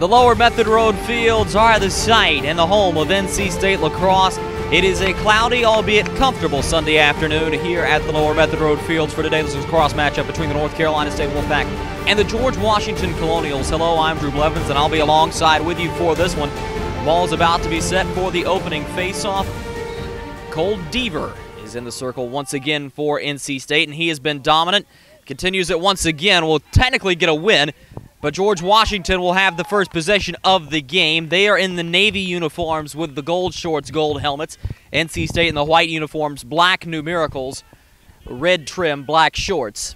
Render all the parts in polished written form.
The Lower Method Road fields are the site and the home of NC State lacrosse. It is a cloudy, albeit comfortable Sunday afternoon here at the Lower Method Road fields for today's lacrosse matchup between the North Carolina State Wolfpack and the George Washington Colonials. Hello, I'm Drew Blevins, and I'll be alongside with you for this one. Ball's about to be set for the opening face-off. Cole Deaver is in the circle once again for NC State, and he has been dominant. Continues it once again, will technically get a win, but George Washington will have the first possession of the game. They are in the navy uniforms with the gold shorts, gold helmets. NC State in the white uniforms, black numericals, red trim, black shorts.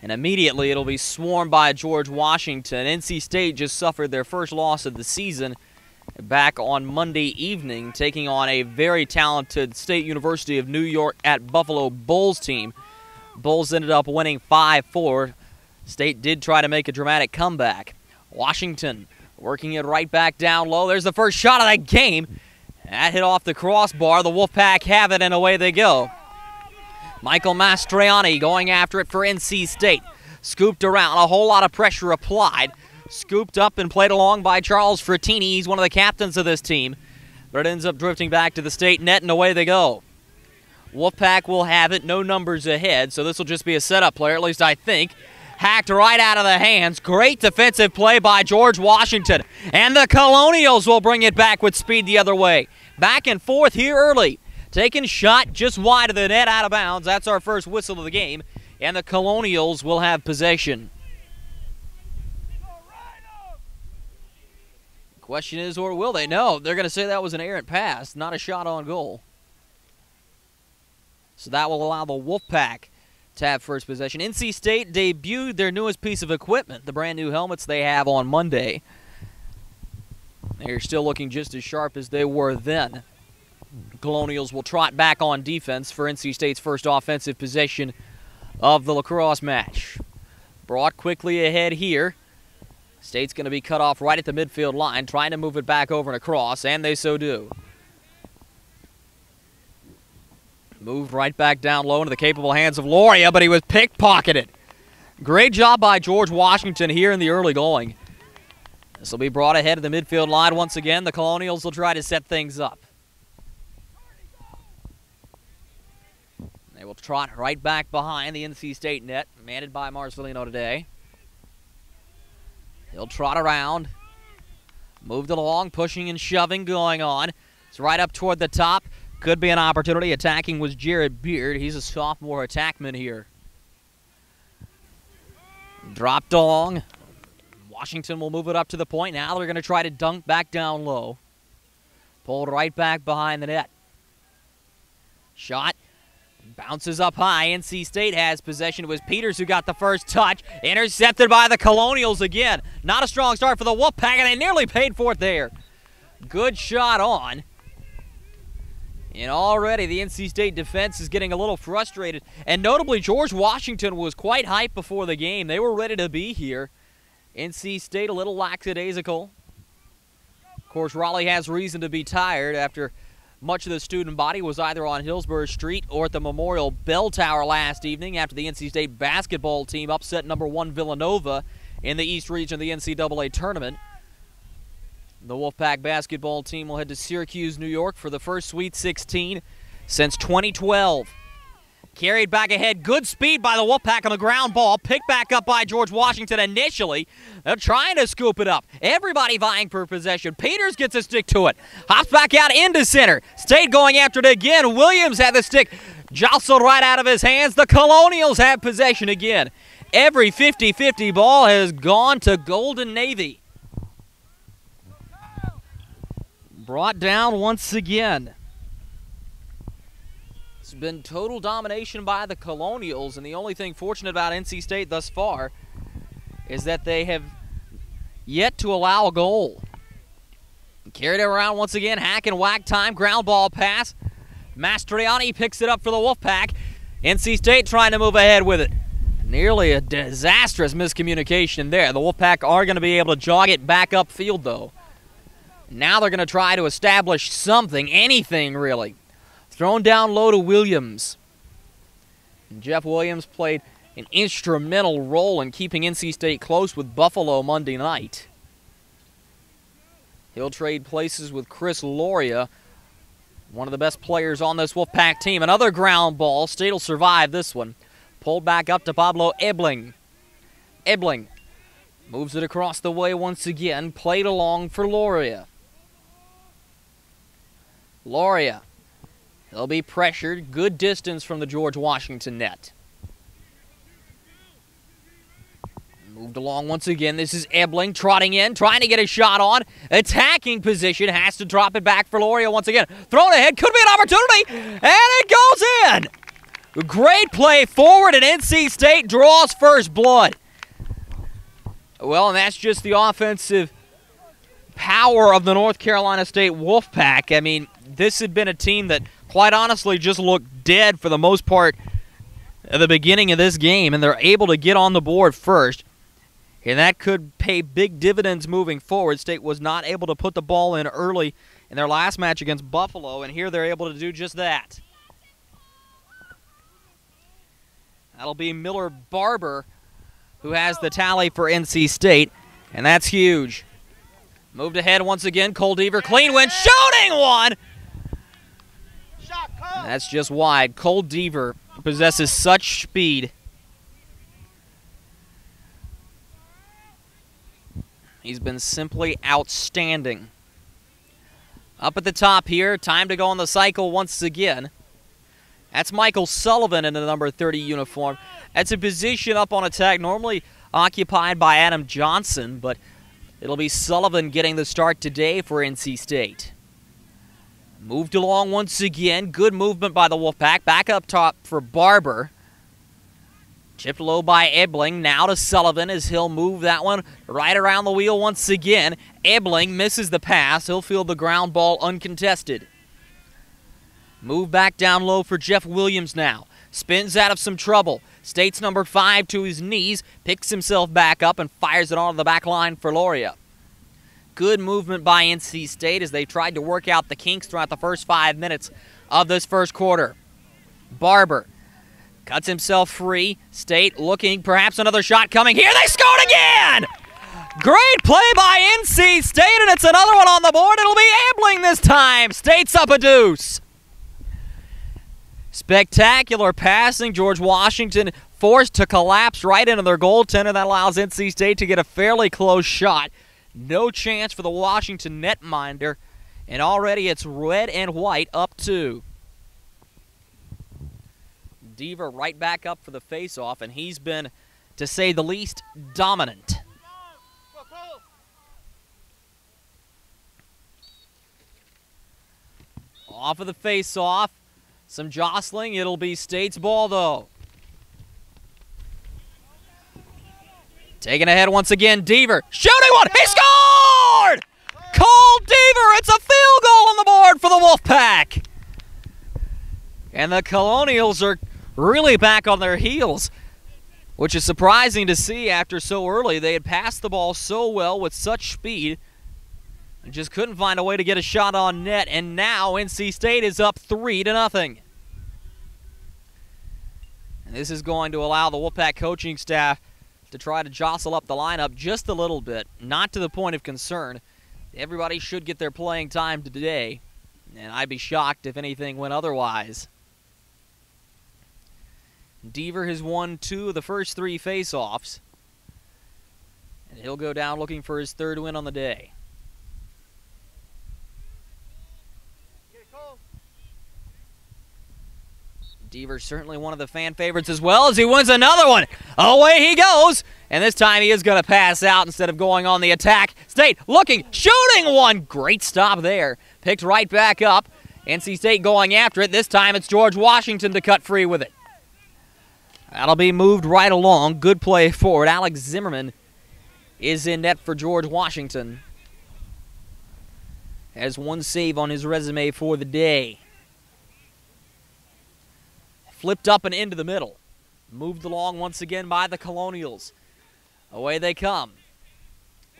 And immediately it'll be swarmed by George Washington. NC State just suffered their first loss of the season back on Monday evening, taking on a very talented State University of New York at Buffalo Bulls team. Bulls ended up winning 5-4. State did try to make a dramatic comeback. Washington working it right back down low. There's the first shot of that game. That hit off the crossbar. The Wolfpack have it, and away they go. Michael Mastriani going after it for NC State. Scooped around, a whole lot of pressure applied. Scooped up and played along by Charles Frattini. He's one of the captains of this team. But it ends up drifting back to the State net, and away they go. Wolfpack will have it, no numbers ahead, so this will just be a setup player, at least I think. Hacked right out of the hands. Great defensive play by George Washington. And the Colonials will bring it back with speed the other way. Back and forth here early. Taking shot just wide of the net, out of bounds. That's our first whistle of the game. And the Colonials will have possession. Question is, or will they? No, they're going to say that was an errant pass, not a shot on goal. So that will allow the Wolfpack to have first possession. NC State debuted their newest piece of equipment, the brand new helmets they have on Monday. They're still looking just as sharp as they were then. Colonials will trot back on defense for NC State's first offensive possession of the lacrosse match. Brought quickly ahead here. State's going to be cut off right at the midfield line, trying to move it back over and across, and they so do. Moved right back down low into the capable hands of Loria, but he was pickpocketed. Great job by George Washington here in the early going. This will be brought ahead of the midfield line once again. The Colonials will try to set things up. They will trot right back behind the NC State net, managed by Marcelino today. He'll trot around. Moved along, pushing and shoving going on. It's right up toward the top. Could be an opportunity. Attacking was Jared Beard. He's a sophomore attackman here. Dropped along. Washington will move it up to the point. Now they're going to try to dunk back down low. Pulled right back behind the net. Shot. Bounces up high. NC State has possession. It was Peters who got the first touch. Intercepted by the Colonials again. Not a strong start for the Wolfpack, and they nearly paid for it there. Good shot on. And already the NC State defense is getting a little frustrated. And notably, George Washington was quite hyped before the game. They were ready to be here. NC State a little lackadaisical. Of course, Raleigh has reason to be tired after much of the student body was either on Hillsborough Street or at the Memorial Bell Tower last evening after the NC State basketball team upset #1 Villanova in the East Region of the NCAA tournament. The Wolfpack basketball team will head to Syracuse, New York for the first Sweet 16 since 2012. Carried back ahead. Good speed by the Wolfpack on the ground ball. Picked back up by George Washington initially. They're trying to scoop it up. Everybody vying for possession. Peters gets a stick to it. Hops back out into center. State going after it again. Williams had the stick jostled right out of his hands. The Colonials have possession again. Every 50-50 ball has gone to Golden Navy. Brought down once again. It's been total domination by the Colonials, and the only thing fortunate about NC State thus far is that they have yet to allow a goal. Carried it around once again, hack and whack time, ground ball pass. Mastriani picks it up for the Wolfpack. NC State trying to move ahead with it. Nearly a disastrous miscommunication there. The Wolfpack are going to be able to jog it back upfield, though. Now they're going to try to establish something, anything really. Thrown down low to Williams. And Jeff Williams played an instrumental role in keeping NC State close with Buffalo Monday night. He'll trade places with Chris Loria, one of the best players on this Wolfpack team. Another ground ball. State will survive this one. Pulled back up to Pablo Ebling. Ebling moves it across the way once again. Played along for Loria. Loria. He'll be pressured. Good distance from the George Washington net. Moved along once again. This is Ebling trotting in, trying to get a shot on. Attacking position. Has to drop it back for Loria once again. Thrown ahead. Could be an opportunity. And it goes in. Great play forward, and NC State draws first blood. Well, and that's just the offensive power of the North Carolina State Wolfpack. I mean, this had been a team that, quite honestly, just looked dead for the most part at the beginning of this game, and they're able to get on the board first. And that could pay big dividends moving forward. State was not able to put the ball in early in their last match against Buffalo, and here they're able to do just that. That'll be Miller Barber who has the tally for NC State, and that's huge. Moved ahead once again. Cole Deaver, clean win, shooting one! And that's just wide. Cole Deaver possesses such speed. He's been simply outstanding. Up at the top here, time to go on the cycle once again. That's Michael Sullivan in the number 30 uniform. That's a position up on attack normally occupied by Adam Johnson, but it'll be Sullivan getting the start today for NC State. Moved along once again. Good movement by the Wolfpack. Back up top for Barber. Chipped low by Ebling, now to Sullivan as he'll move that one right around the wheel once again. Ebling misses the pass. He'll field the ground ball uncontested. Move back down low for Jeff Williams now. Spins out of some trouble. State's number 5 to his knees, picks himself back up and fires it onto the back line for Loria. Good movement by NC State as they tried to work out the kinks throughout the first 5 minutes of this first quarter. Barber cuts himself free. State looking, perhaps another shot coming here. They scored again! Great play by NC State, and it's another one on the board. It'll be Ebling this time. State's up a deuce. Spectacular passing. George Washington forced to collapse right into their goaltender. That allows NC State to get a fairly close shot. No chance for the Washington netminder, and already it's red and white up 2. Deaver right back up for the face-off, and he's been, to say the least, dominant. Off of the face-off, some jostling. It'll be State's ball, though. Taking ahead once again, Deaver. Shooting one! He scored! Cole Deaver! It's a field goal on the board for the Wolfpack! And the Colonials are really back on their heels, which is surprising to see after so early. They had passed the ball so well with such speed and just couldn't find a way to get a shot on net, and now NC State is up 3-0. And this is going to allow the Wolfpack coaching staff to try to jostle up the lineup just a little bit, not to the point of concern. Everybody should get their playing time today, and I'd be shocked if anything went otherwise. Deaver has won 2 of the first 3 face-offs, and he'll go down looking for his 3rd win on the day. Deaver certainly one of the fan favorites as well as he wins another one. Away he goes, and this time he is going to pass out instead of going on the attack. State looking, shooting one. Great stop there. Picked right back up. NC State going after it. This time it's George Washington to cut free with it. That'll be moved right along. Good play forward. Alex Zimmerman is in net for George Washington. Has 1 save on his resume for the day. Flipped up and into the middle. Moved along once again by the Colonials. Away they come.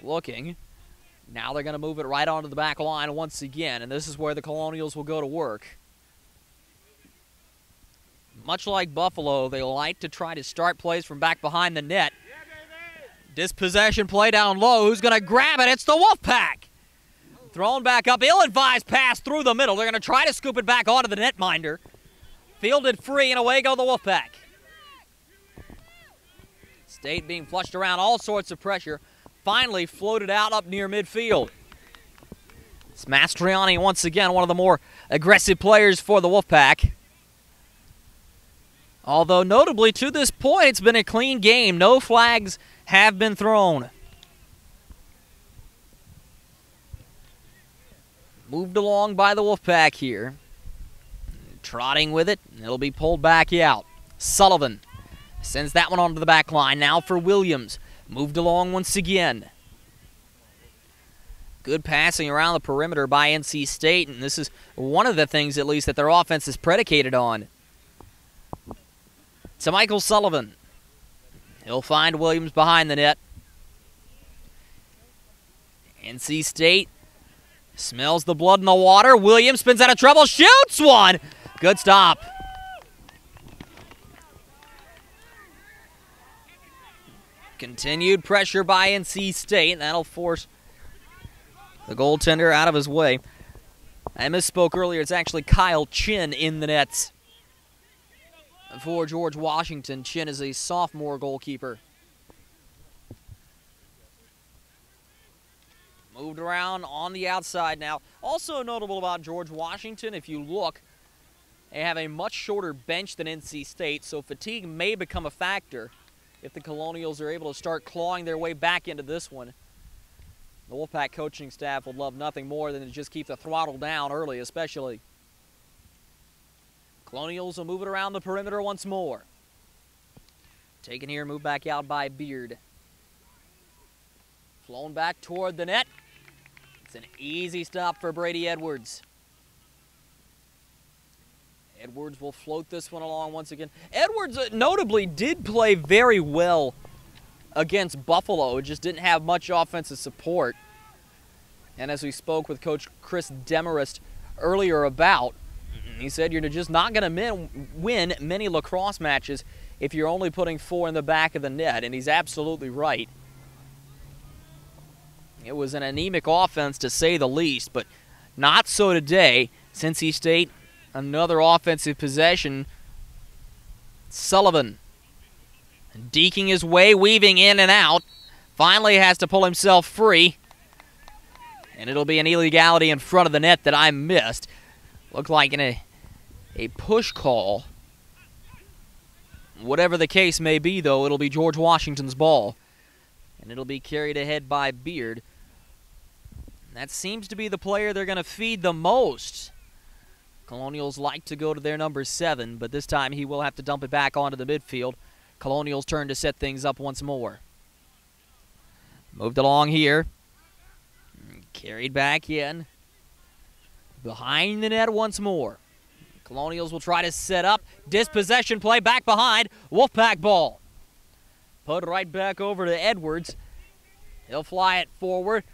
Looking. Now they're going to move it right onto the back line once again, and this is where the Colonials will go to work. Much like Buffalo, they like to try to start plays from back behind the net. Dispossession play down low. Who's going to grab it? It's the Wolfpack. Thrown back up. Ill-advised pass through the middle. They're going to try to scoop it back onto the netminder. Fielded free, and away go the Wolfpack. State being flushed around, all sorts of pressure. Finally floated out up near midfield. It's Mastriani once again, one of the more aggressive players for the Wolfpack. Although notably to this point, it's been a clean game. No flags have been thrown. Moved along by the Wolfpack here. Trotting with it, it'll be pulled back out. Sullivan sends that one onto the back line. Now for Williams. Moved along once again. Good passing around the perimeter by NC State, and this is one of the things, at least, that their offense is predicated on. To Michael Sullivan. He'll find Williams behind the net. NC State smells the blood in the water. Williams spins out of trouble, shoots one. Good stop. Continued pressure by NC State, and that'll force the goaltender out of his way. I misspoke earlier. It's actually Kyle Chin in the nets for George Washington. Chin is a sophomore goalkeeper. Moved around on the outside now. Also notable about George Washington, if you look, they have a much shorter bench than NC State, so fatigue may become a factor if the Colonials are able to start clawing their way back into this one. The Wolfpack coaching staff would love nothing more than to just keep the throttle down early, especially. Colonials will move it around the perimeter once more. Taken here, moved back out by Beard. Flown back toward the net. It's an easy stop for Brady Edwards. Edwards will float this one along once again. Edwards notably did play very well against Buffalo. It just didn't have much offensive support. And as we spoke with Coach Chris Demarest earlier about, he said you're just not going to win many lacrosse matches if you're only putting 4 in the back of the net, and he's absolutely right. It was an anemic offense, to say the least, but not so today. Cincy State, another offensive possession. Sullivan deking his way, weaving in and out. Finally has to pull himself free. And it'll be an illegality in front of the net that I missed. Looked like in a push call. Whatever the case may be, though, it'll be George Washington's ball. And it'll be carried ahead by Beard. That seems to be the player they're going to feed the most. Colonials like to go to their number 7, but this time he will have to dump it back onto the midfield. Colonials turn to set things up once more. Moved along here. Carried back in. Behind the net once more. Colonials will try to set up. Dispossession play back behind. Wolfpack ball. Put right back over to Edwards. He'll fly it forward.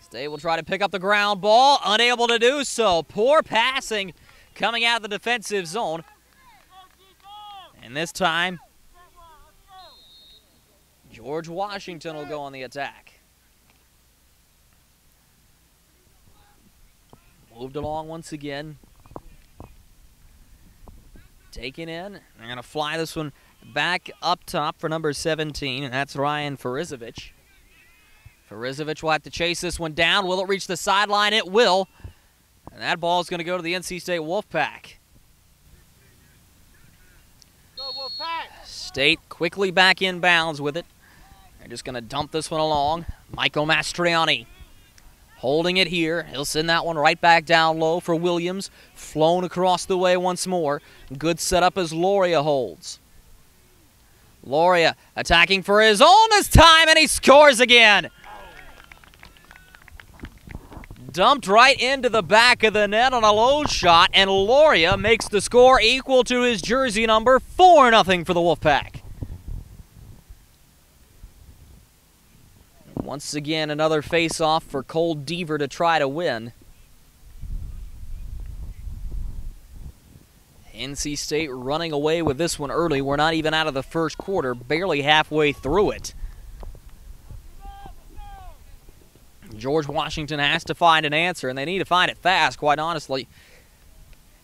State will try to pick up the ground ball. Unable to do so. Poor passing coming out of the defensive zone. And this time, George Washington will go on the attack. Moved along once again. Taken in. They're going to fly this one back up top for number 17, and that's Ryan Farizovic. Farizovic will have to chase this one down. Will it reach the sideline? It will. And that ball is going to go to the NC State Wolfpack. Go Wolfpack! State quickly back in bounds with it. They're just going to dump this one along. Michael Mastriani holding it here. He'll send that one right back down low for Williams. Flown across the way once more. Good setup as Loria holds. Loria attacking for his own this time, and he scores again. Dumped right into the back of the net on a low shot, and Loria makes the score equal to his jersey number, 4-0 for the Wolfpack. Once again, another face-off for Cole Deaver to try to win. NC State running away with this one early. We're not even out of the first quarter, barely halfway through it. George Washington has to find an answer, and they need to find it fast, quite honestly.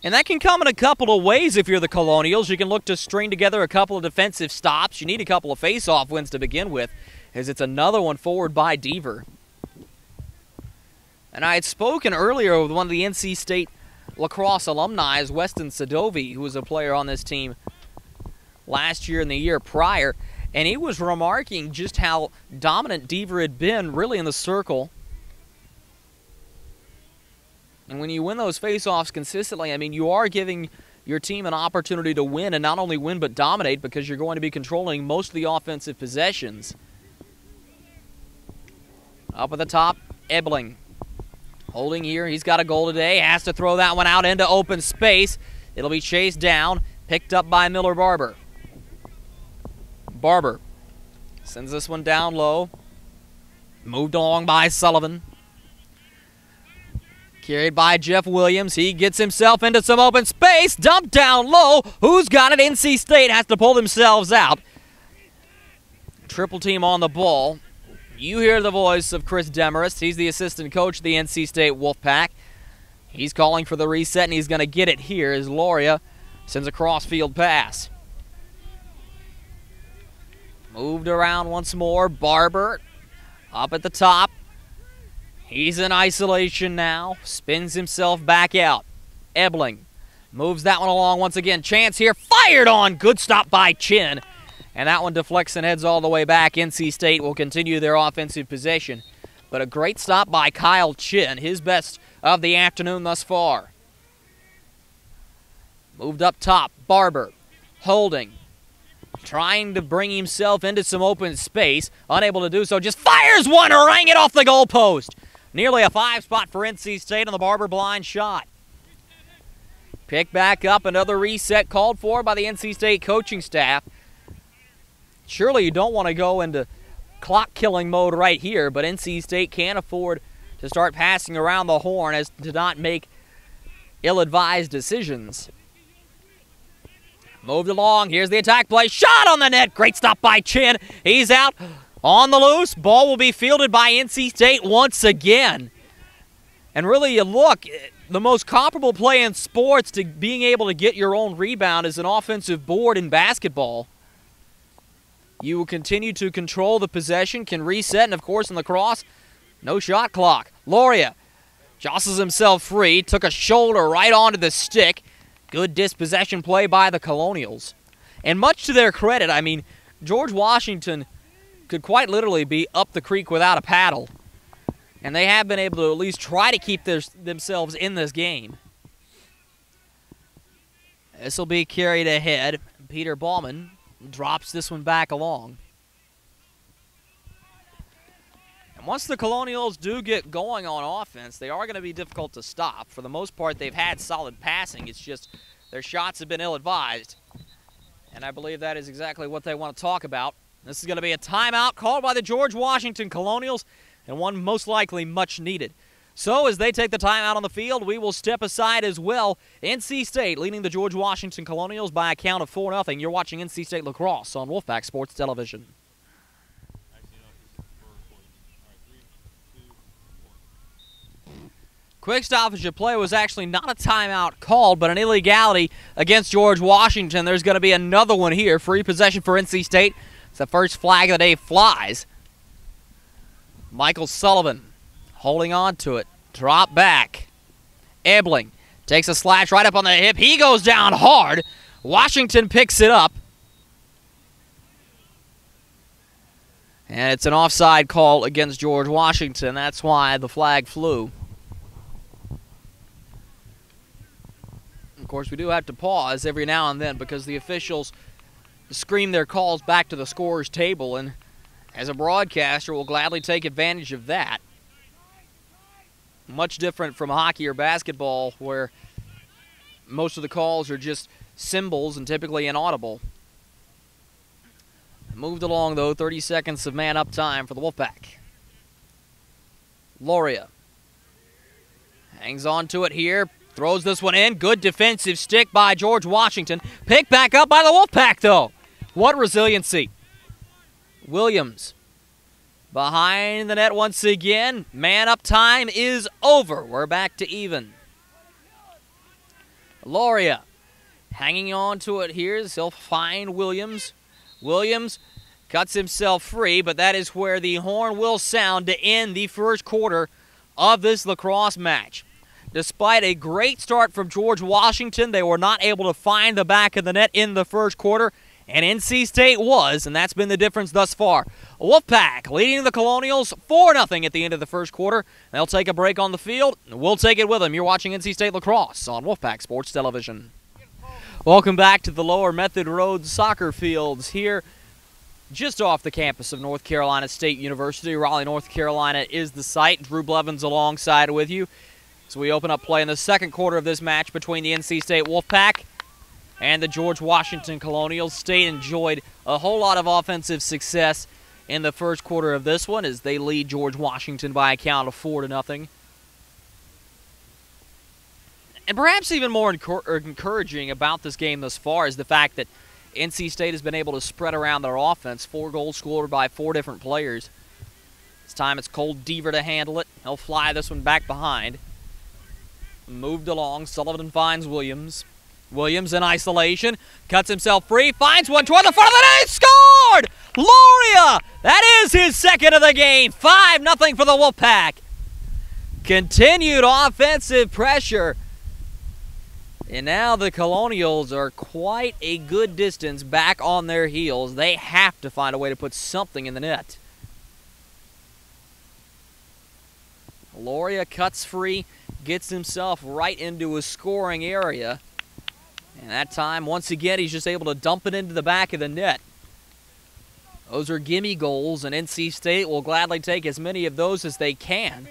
And that can come in a couple of ways if you're the Colonials. You can look to string together a couple of defensive stops. You need a couple of face-off wins to begin with, as it's another one forward by Deaver. And I had spoken earlier with one of the NC State Lacrosse alumni, Weston Sadovi, who was a player on this team last year and the year prior, and he was remarking just how dominant Deaver had been really in the circle. And when you win those face-offs consistently, I mean, you are giving your team an opportunity to win, and not only win but dominate, because you're going to be controlling most of the offensive possessions. Up at the top, Ebling. Holding here, he's got a goal today, has to throw that one out into open space. It'll be chased down, picked up by Miller Barber. Barber sends this one down low. Moved along by Sullivan. Carried by Jeff Williams. He gets himself into some open space. Dumped down low. Who's got it? NC State has to pull themselves out. Triple team on the ball. You hear the voice of Chris Demarest. He's the assistant coach of the NC State Wolfpack. He's calling for the reset, and he's going to get it here as Loria sends a cross-field pass. Moved around once more. Barber up at the top. He's in isolation now. Spins himself back out. Ebling moves that one along once again. Chance here. Fired on. Good stop by Chin. And that one deflects and heads all the way back. NC State will continue their offensive possession. But a great stop by Kyle Chin. His best of the afternoon thus far. Moved up top. Barber holding. Trying to bring himself into some open space. Unable to do so. Just fires one. Rang it off the goalpost. Nearly a 5 spot for NC State on the Barber blind shot. Pick back up. Another reset called for by the NC State coaching staff. Surely you don't want to go into clock-killing mode right here, but NC State can't afford to start passing around the horn as to not make ill-advised decisions. Moved along. Here's the attack play. Shot on the net. Great stop by Chin. He's out on the loose. Ball will be fielded by NC State once again. And really, you look, the most comparable play in sports to being able to get your own rebound is an offensive board in basketball. You will continue to control the possession, can reset, and of course in lacrosse, no shot clock. Loria jostles himself free, took a shoulder right onto the stick. Good dispossession play by the Colonials. And much to their credit, I mean, George Washington could quite literally be up the creek without a paddle. And they have been able to at least try to keep themselves in this game. This will be carried ahead. Peter Ballman drops this one back along. And once the Colonials do get going on offense, they are going to be difficult to stop. For the most part, they've had solid passing. It's just their shots have been ill-advised. And I believe that is exactly what they want to talk about. This is going to be a timeout called by the George Washington Colonials, and one most likely much needed. So as they take the timeout on the field, we will step aside as well. NC State leading the George Washington Colonials by a count of 4-0. You're watching NC State Lacrosse on Wolfpack Sports Television. Quick stoppage of play was actually not a timeout called, but an illegality against George Washington. There's going to be another one here. Free possession for NC State. It's the first flag of the day flies. Michael Sullivan holding on to it. Drop back. Ebling takes a slash right up on the hip. He goes down hard. Washington picks it up. And it's an offside call against George Washington. That's why the flag flew. Of course, we do have to pause every now and then because the officials scream their calls back to the scorer's table, and as a broadcaster, we'll gladly take advantage of that. Much different from hockey or basketball, where most of the calls are just symbols and typically inaudible. Moved along, though, 30 seconds of man-up time for the Wolfpack. Loria hangs on to it here. Throws this one in. Good defensive stick by George Washington. Picked back up by the Wolfpack, though. What resiliency. Williams behind the net once again. Man-up time is over. We're back to even. Loria hanging on to it here as he'll find Williams. Williams cuts himself free, but that is where the horn will sound to end the first quarter of this lacrosse match. Despite a great start from George Washington, they were not able to find the back of the net in the first quarter, and NC State was, and that's been the difference thus far. Wolfpack leading the Colonials 4-0 at the end of the first quarter. They'll take a break on the field, and we'll take it with them. You're watching NC State Lacrosse on Wolfpack Sports Television. Welcome back to the Lower Method Road soccer fields here just off the campus of North Carolina State University. Raleigh, North Carolina is the site. Drew Blevins alongside with you. So we open up play in the second quarter of this match between the NC State Wolfpack and the George Washington Colonials. State enjoyed a whole lot of offensive success in the first quarter of this one as they lead George Washington by a count of 4-0. And perhaps even more encouraging about this game thus far is the fact that NC State has been able to spread around their offense. 4 goals scored by 4 different players. This time it's Cole Deaver to handle it. He'll fly this one back behind. Moved along. Sullivan finds Williams. Williams in isolation. Cuts himself free. Finds one toward the front of the net. Scored! Loria! That is his second of the game. 5-0 for the Wolfpack. Continued offensive pressure. And now the Colonials are quite a good distance back on their heels. They have to find a way to put something in the net. Loria cuts free, gets himself right into a scoring area. And that time, once again, he's just able to dump it into the back of the net. Those are gimme goals, and NC State will gladly take as many of those as they can.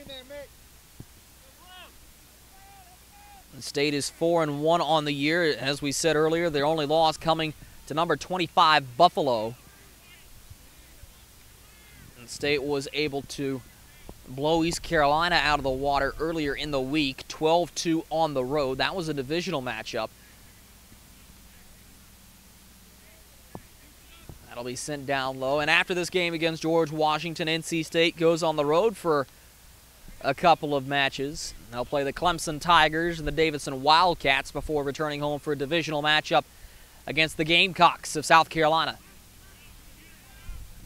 The State is 4-1 on the year. As we said earlier, their only loss coming to number 25, Buffalo. And State was able to blow East Carolina out of the water earlier in the week, 12-2 on the road. That was a divisional matchup. That'll be sent down low. And after this game against George Washington, NC State goes on the road for a couple of matches. They'll play the Clemson Tigers and the Davidson Wildcats before returning home for a divisional matchup against the Gamecocks of South Carolina.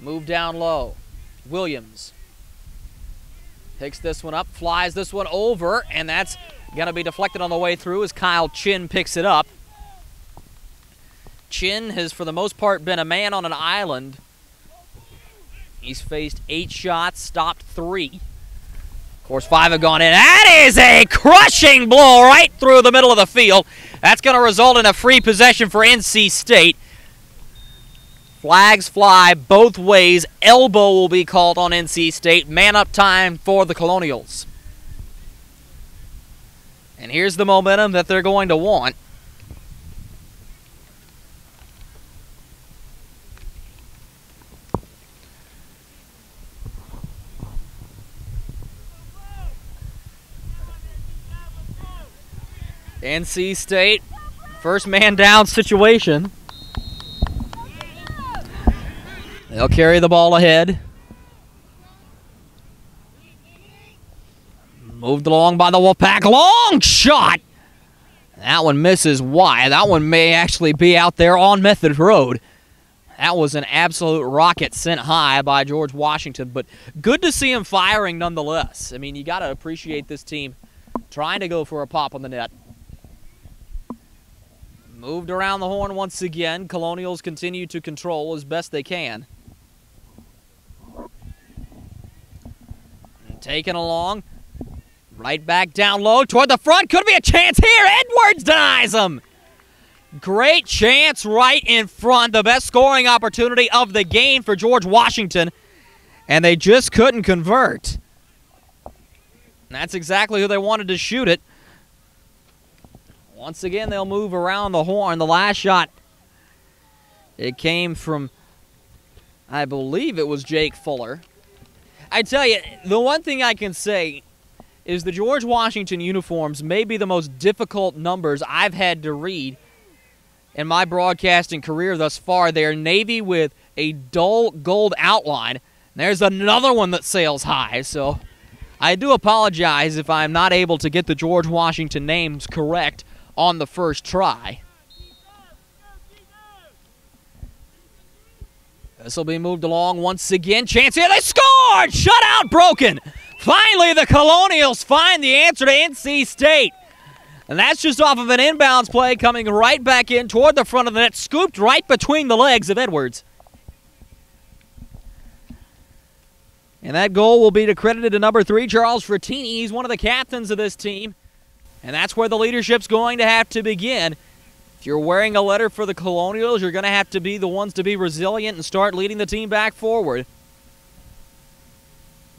Move down low. Williams picks this one up, flies this one over, and that's going to be deflected on the way through as Kyle Chin picks it up. Chin has, for the most part, been a man on an island. He's faced 8 shots, stopped 3. Of course, 5 have gone in. That is a crushing blow right through the middle of the field. That's going to result in a free possession for NC State. Flags fly both ways. Elbow will be called on NC State. Man-up time for the Colonials. And here's the momentum that they're going to want. NC State, first man down situation. They'll carry the ball ahead. Moved along by the Wolfpack. Long shot. That one misses wide. That one may actually be out there on Method Road. That was an absolute rocket sent high by George Washington, but good to see him firing nonetheless. I mean, you got to appreciate this team trying to go for a pop on the net. Moved around the horn once again. Colonials continue to control as best they can. Taken along. Right back down low toward the front. Could be a chance here. Edwards denies him. Great chance right in front. The best scoring opportunity of the game for George Washington. And they just couldn't convert. And that's exactly who they wanted to shoot it. Once again, they'll move around the horn. The last shot, it came from, I believe it was Jake Fuller. I tell you, the one thing I can say is the George Washington uniforms may be the most difficult numbers I've had to read in my broadcasting career thus far. They're navy with a dull gold outline. There's another one that sails high, so I do apologize if I'm not able to get the George Washington names correct on the first try. This will be moved along once again. Chance here. They scored! Shutout broken! Finally, the Colonials find the answer to NC State. And that's just off of an inbounds play coming right back in toward the front of the net, scooped right between the legs of Edwards. And that goal will be credited to number 3, Charles Frattini. He's one of the captains of this team. And that's where the leadership's going to have to begin. If you're wearing a letter for the Colonials, you're going to have to be the ones to be resilient and start leading the team back forward.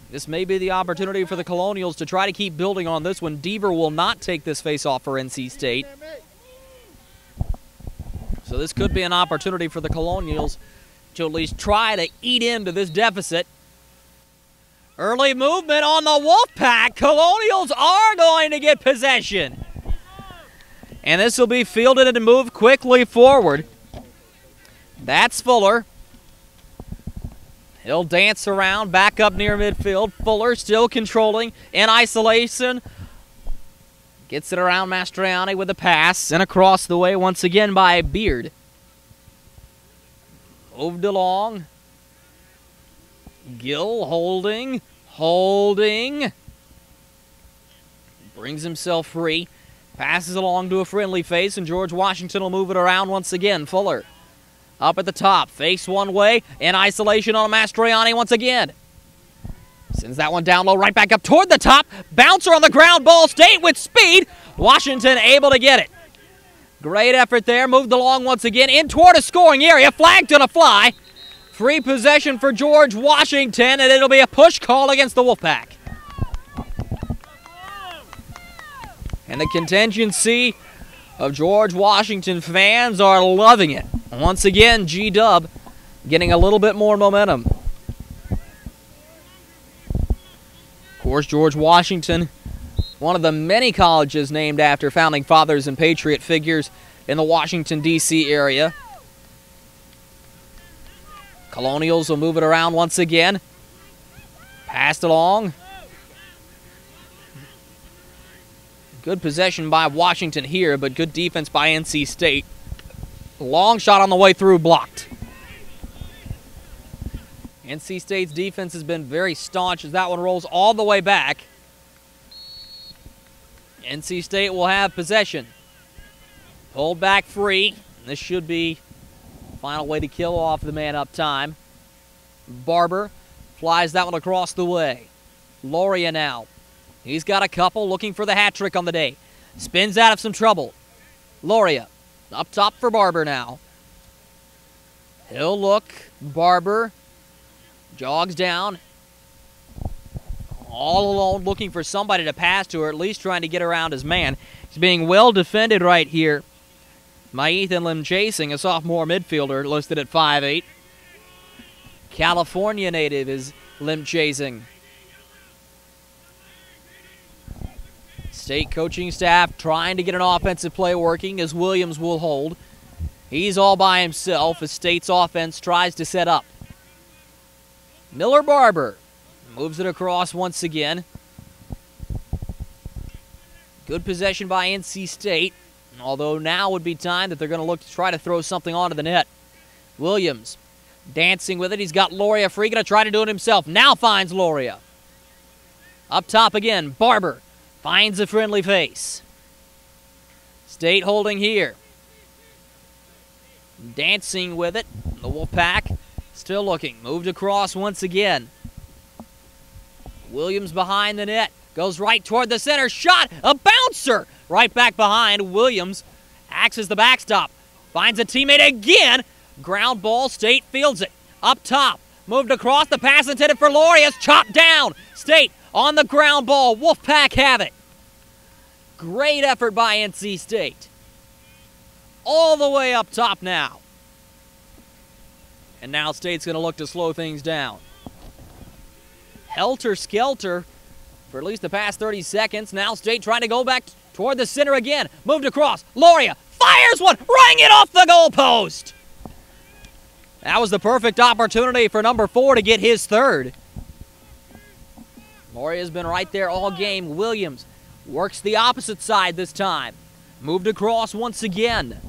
This may be the opportunity for the Colonials to try to keep building on this one. Deaver will not take this face-off for NC State. So this could be an opportunity for the Colonials to at least try to eat into this deficit. Early movement on the Wolfpack. Colonials are going to get possession. And this will be fielded and moved quickly forward. That's Fuller. He'll dance around back up near midfield. Fuller still controlling in isolation. Gets it around Mastriani with a pass and across the way once again by Beard. Moved along. Gill holding. Brings himself free. Passes along to a friendly face, and George Washington will move it around once again. Fuller up at the top, face one way, in isolation on Mastriani once again. Sends that one down low, right back up toward the top. Bouncer on the ground, Ball State with speed. Washington able to get it. Great effort there, moved along once again, in toward a scoring area, flagged on a fly. Free possession for George Washington, and it'll be a push call against the Wolfpack. And the contingency of George Washington fans are loving it. Once again, G-Dub getting a little bit more momentum. Of course, George Washington, one of the many colleges named after founding fathers and patriot figures in the Washington, D.C. area. Colonials will move it around once again. Passed along. Good possession by Washington here, but good defense by NC State. Long shot on the way through, blocked. NC State's defense has been very staunch as that one rolls all the way back. NC State will have possession. Pulled back free. This should be the final way to kill off the man up time. Barber flies that one across the way. Loria now. He's got a couple, looking for the hat trick on the day. Spins out of some trouble. Loria up top for Barber now. He'll look. Barber jogs down. All alone, looking for somebody to pass to, or at least trying to get around his man. He's being well defended right here by Ethan Lim Chasing, a sophomore midfielder listed at 5'8". California native is Lim Chasing. State coaching staff trying to get an offensive play working as Williams will hold. He's all by himself as State's offense tries to set up. Miller Barber moves it across once again. Good possession by NC State, although now would be time that they're going to look to try to throw something onto the net. Williams dancing with it. He's got Loria free, going to try to do it himself. Now finds Loria. Up top again, Barber finds a friendly face. State holding here. Dancing with it. The Wolfpack still looking. Moved across once again. Williams behind the net. Goes right toward the center. Shot. A bouncer. Right back behind. Williams acts as the backstop. Finds a teammate again. Ground ball. State fields it. Up top. Moved across. The pass intended for Loria's. Chopped down. State on the ground ball. Wolfpack have it. Great effort by NC State. All the way up top now. And now State's going to look to slow things down. Helter-skelter for at least the past 30 seconds. Now State trying to go back toward the center again. Moved across. Loria fires one. Rang it off the goalpost. That was the perfect opportunity for number 4 to get his third. Loria's been right there all game. Williams works the opposite side this time. Moved across once again.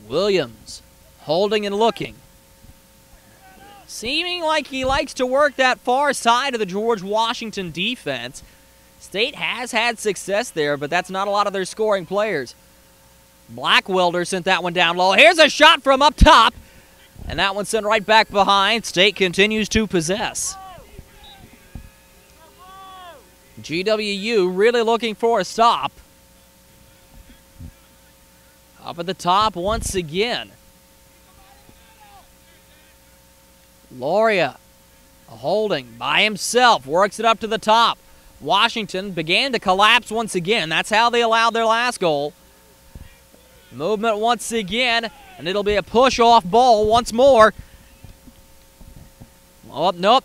Williams holding and looking. Seeming like he likes to work that far side of the George Washington defense. State has had success there, but that's not a lot of their scoring players. Blackwelder sent that one down low. Here's a shot from up top. And that one sent right back behind. State continues to possess. GWU really looking for a stop. Up at the top once again. Loria holding by himself. Works it up to the top. Washington began to collapse once again. That's how they allowed their last goal. Movement once again, and it'll be a push-off ball once more. Oh, nope.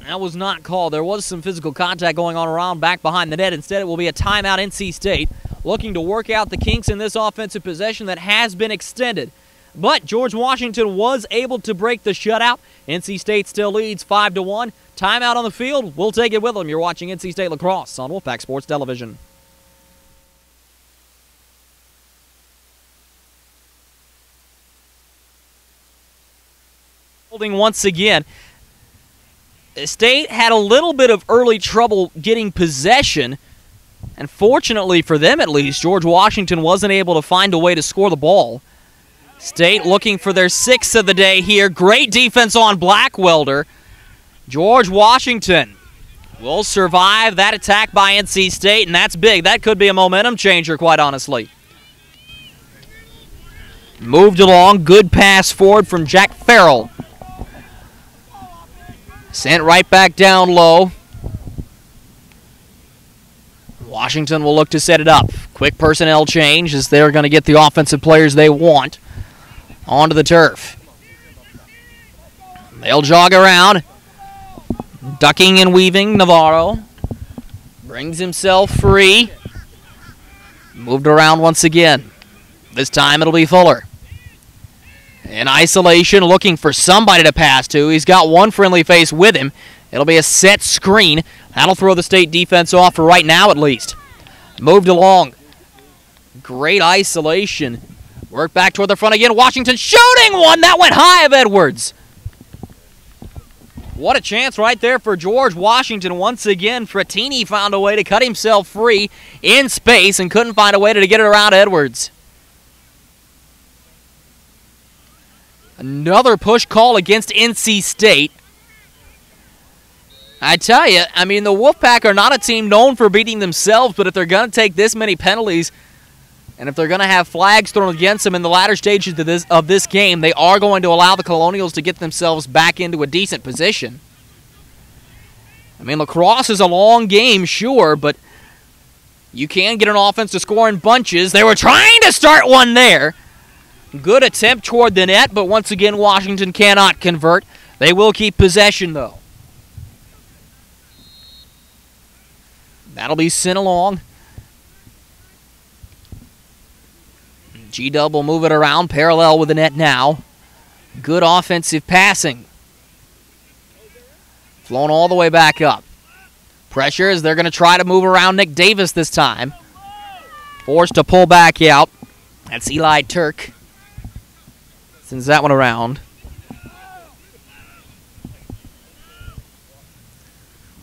That was not called. There was some physical contact going on around back behind the net. Instead, it will be a timeout. NC State looking to work out the kinks in this offensive possession that has been extended. But George Washington was able to break the shutout. NC State still leads 5-1. Timeout on the field. We'll take it with them. You're watching NC State Lacrosse on Wolfpack Sports Television. Holding once again. State had a little bit of early trouble getting possession, and fortunately for them at least, George Washington wasn't able to find a way to score the ball. State looking for their 6th of the day here. Great defense on Blackwelder. George Washington will survive that attack by NC State, and that's big. That could be a momentum changer, quite honestly. Moved along. Good pass forward from Jack Farrell. Sent right back down low. Washington will look to set it up. Quick personnel change as they're going to get the offensive players they want onto the turf. They'll jog around. Ducking and weaving, Navarro. Brings himself free. Moved around once again. This time it'll be Fuller. In isolation, looking for somebody to pass to. He's got one friendly face with him. It'll be a set screen. That'll throw the State defense off for right now at least. Moved along. Great isolation. Work back toward the front again. Washington shooting one. That went high of Edwards. What a chance right there for George Washington. Once again, Frattini found a way to cut himself free in space and couldn't find a way to get it around Edwards. Another push call against NC State. I tell you, I mean, the Wolfpack are not a team known for beating themselves, but if they're going to take this many penalties, and if they're going to have flags thrown against them in the latter stages of this game, they are going to allow the Colonials to get themselves back into a decent position. I mean, lacrosse is a long game, sure, but you can get an offense to score in bunches. They were trying to start one there. Good attempt toward the net, but once again, Washington cannot convert. They will keep possession, though. That'll be sent along. G-Dub will move it around, parallel with the net now. Good offensive passing. Flown all the way back up. Pressure as they're going to try to move around Nick Davis this time. Forced to pull back out. That's Eli Turk. Sends that one around.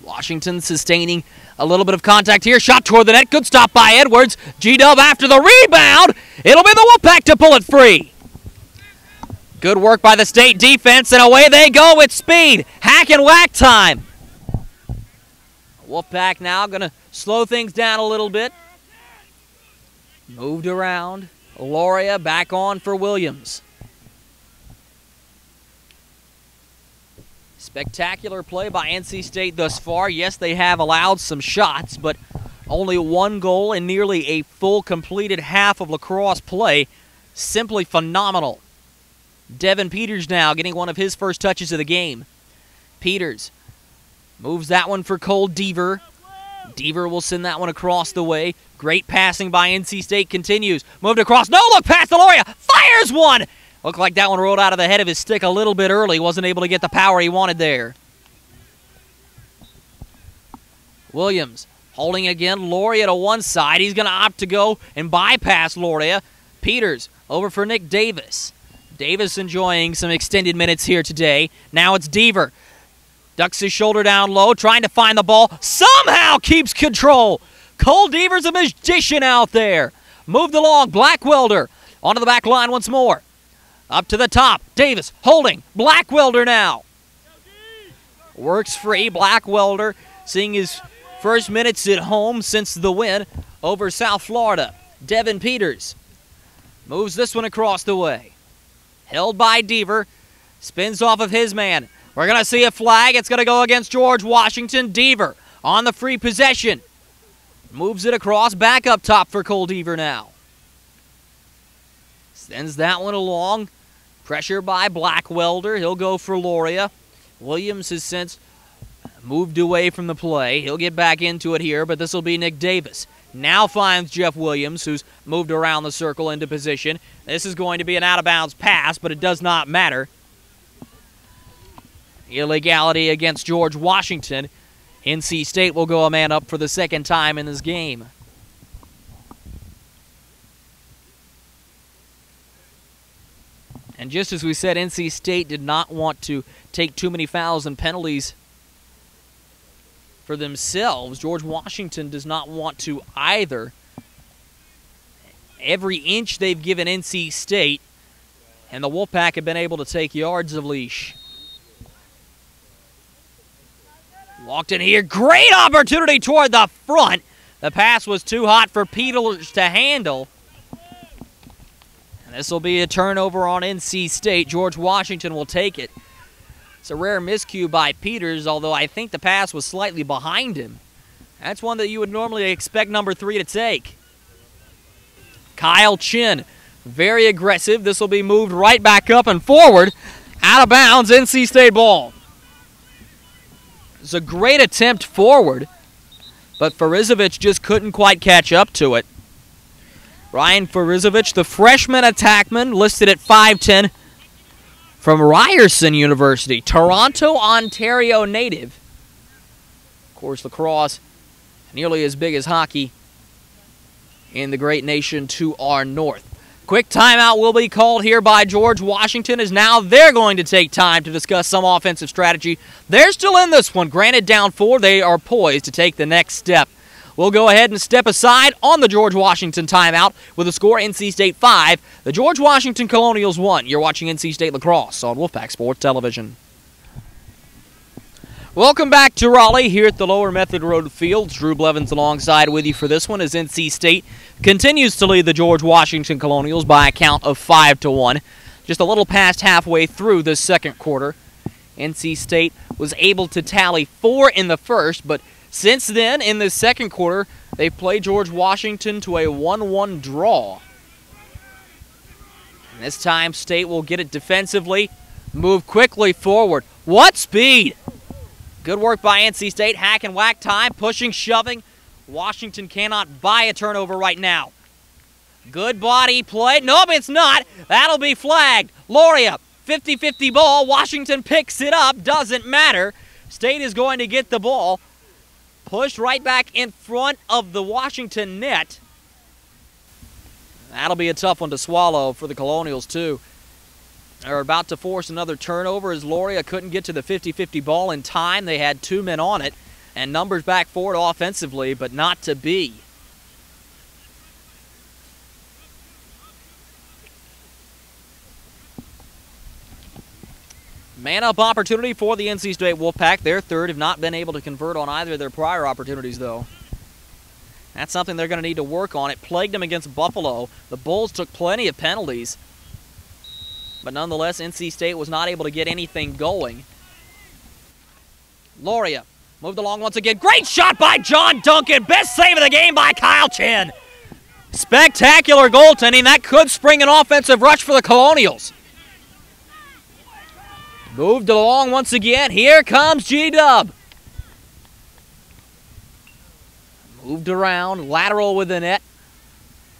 Washington sustaining a little bit of contact here. Shot toward the net. Good stop by Edwards. G-Dub after the rebound. It'll be the Wolfpack to pull it free. Good work by the State defense, and away they go with speed. Hack and whack time. Wolfpack now going to slow things down a little bit. Moved around. Loria back on for Williams. Spectacular play by NC State thus far. Yes, they have allowed some shots, but only one goal in nearly a full completed half of lacrosse play. Simply phenomenal. Devin Peters now getting one of his first touches of the game. Peters moves that one for Cole Deaver. Deaver will send that one across the way. Great passing by NC State continues. Moved across. No look pass to Loria. Fires one. Looked like that one rolled out of the head of his stick a little bit early. Wasn't able to get the power he wanted there. Williams holding again. Loria to one side. He's going to opt to go and bypass Loria. Peters over for Nick Davis. Davis enjoying some extended minutes here today. Now it's Deaver. Ducks his shoulder down low, trying to find the ball. Somehow keeps control. Cole Deaver's a magician out there. Moved along. Blackwelder onto the back line once more. Up to the top. Davis holding. Blackwelder now. Works free. Blackwelder seeing his first minutes at home since the win over South Florida. Devin Peters moves this one across the way. Held by Deaver. Spins off of his man. We're going to see a flag. It's going to go against George Washington. Deaver on the free possession. Moves it across. Back up top for Cole Deaver now. Sends that one along. Pressure by Blackwelder. He'll go for Loria. Williams has since moved away from the play. He'll get back into it here, but this will be Nick Davis. Now finds Jeff Williams, who's moved around the circle into position. This is going to be an out-of-bounds pass, but it does not matter. Illegality against George Washington. NC State will go a man up for the second time in this game. And just as we said, NC State did not want to take too many fouls and penalties for themselves. George Washington does not want to either. Every inch they've given NC State, and the Wolfpack have been able to take yards of leash. Walked in here. Great opportunity toward the front. The pass was too hot for Peters to handle. And this will be a turnover on NC State. George Washington will take it. It's a rare miscue by Peters, although I think the pass was slightly behind him. That's one that you would normally expect number 3 to take. Kyle Chin, very aggressive. This will be moved right back up and forward. Out of bounds, NC State ball. It's a great attempt forward, but Farizovic just couldn't quite catch up to it. Ryan Farizovic, the freshman attackman, listed at 5'10", from Ryerson University, Toronto, Ontario native. Of course, lacrosse, nearly as big as hockey in the great nation to our north. Quick timeout will be called here by George Washington, as now they're going to take time to discuss some offensive strategy. They're still in this one. Granted, down 4, they are poised to take the next step. We'll go ahead and step aside on the George Washington timeout with a score NC State 5, the George Washington Colonials 1. You're watching NC State Lacrosse on Wolfpack Sports Television. Welcome back to Raleigh here at the Lower Method Road Fields. Drew Blevins alongside with you for this one as NC State continues to lead the George Washington Colonials by a count of 5-1. Just a little past halfway through the second quarter. NC State was able to tally 4 in the first, but since then, in the second quarter, they've played George Washington to a 1-1 draw. And this time, State will get it defensively, move quickly forward. What speed! Good work by NC State. Hack and whack time, pushing, shoving. Washington cannot buy a turnover right now. Good body play. Nope, it's not. That'll be flagged. Loria, 50-50 ball. Washington picks it up. Doesn't matter. State is going to get the ball. Pushed right back in front of the Washington net. That'll be a tough one to swallow for the Colonials, too. They're about to force another turnover as Loria couldn't get to the 50-50 ball in time. They had 2 men on it, and numbers back forward offensively, but not to be. Man-up opportunity for the NC State Wolfpack. Their third, have not been able to convert on either of their prior opportunities, though. That's something they're going to need to work on. It plagued them against Buffalo. The Bulls took plenty of penalties. But nonetheless, NC State was not able to get anything going. Loria moved along once again. Great shot by John Duncan. Best save of the game by Kyle Chin. Spectacular goaltending. That could spring an offensive rush for the Colonials. Moved along once again. Here comes G-Dub. Moved around, lateral with the net.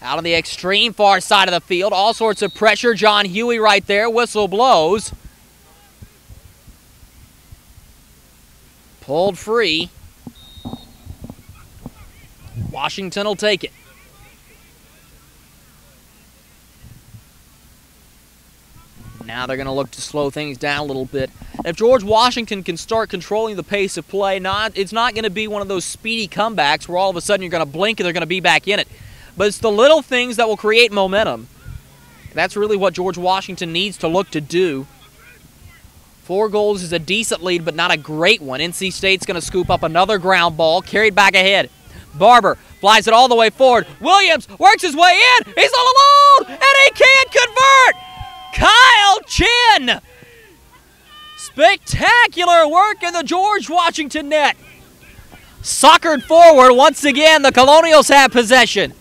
Out on the extreme far side of the field. All sorts of pressure. John Huey right there. Whistle blows. Pulled free. Washington will take it. Now they're going to look to slow things down a little bit. If George Washington can start controlling the pace of play, it's not going to be one of those speedy comebacks where all of a sudden you're going to blink and they're going to be back in it. But it's the little things that will create momentum. That's really what George Washington needs to look to do. 4 goals is a decent lead, but not a great one. NC State's going to scoop up another ground ball, carried back ahead. Barber flies it all the way forward. Williams works his way in. He's all alone, and he can't convert. Kyle Chin. Spectacular work in the George Washington net. Suckered forward once again. The Colonials have possession.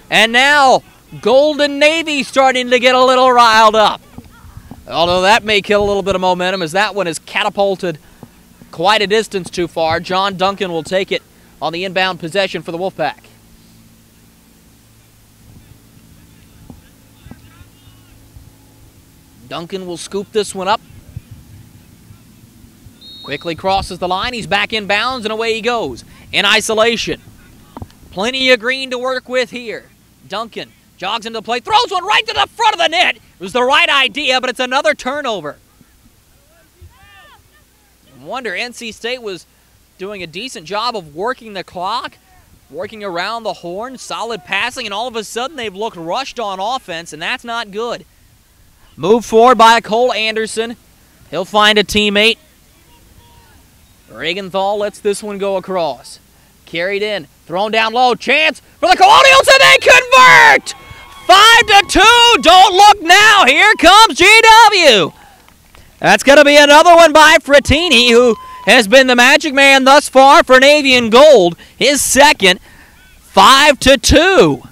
And now Golden Navy starting to get a little riled up. Although that may kill a little bit of momentum as that one is catapulted quite a distance too far. John Duncan will take it on the inbound possession for the Wolfpack. Duncan will scoop this one up. Quickly crosses the line. He's back in bounds, and away he goes. In isolation. Plenty of green to work with here. Duncan jogs into play, throws one right to the front of the net. It was the right idea, but it's another turnover. I wonder, NC State was doing a decent job of working the clock, working around the horn, solid passing, and all of a sudden they've looked rushed on offense, and that's not good. Moved forward by Cole Anderson. He'll find a teammate. Regenthal lets this one go across. Carried in, thrown down low, chance for the Colonials, and they convert! 5-2, don't look now, here comes GW. That's going to be another one by Frattini, who has been the magic man thus far for Navy and Gold. His second, 5-2.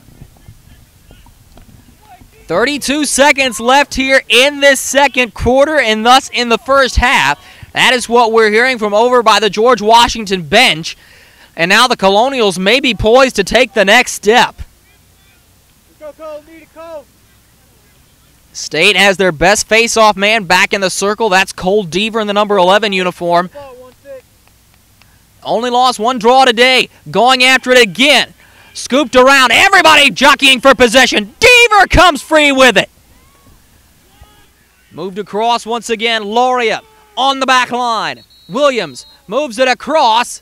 32 seconds left here in this second quarter and thus in the first half. That is what we're hearing from over by the George Washington bench. And now the Colonials may be poised to take the next step. Let's go, Cole. Need it, Cole. State has their best face-off man back in the circle. That's Cole Deaver in the number 11 uniform. Only lost 1 draw today. Going after it again. Scooped around. Everybody jockeying for possession. Deaver comes free with it. Moved across once again. Loria on the back line. Williams moves it across.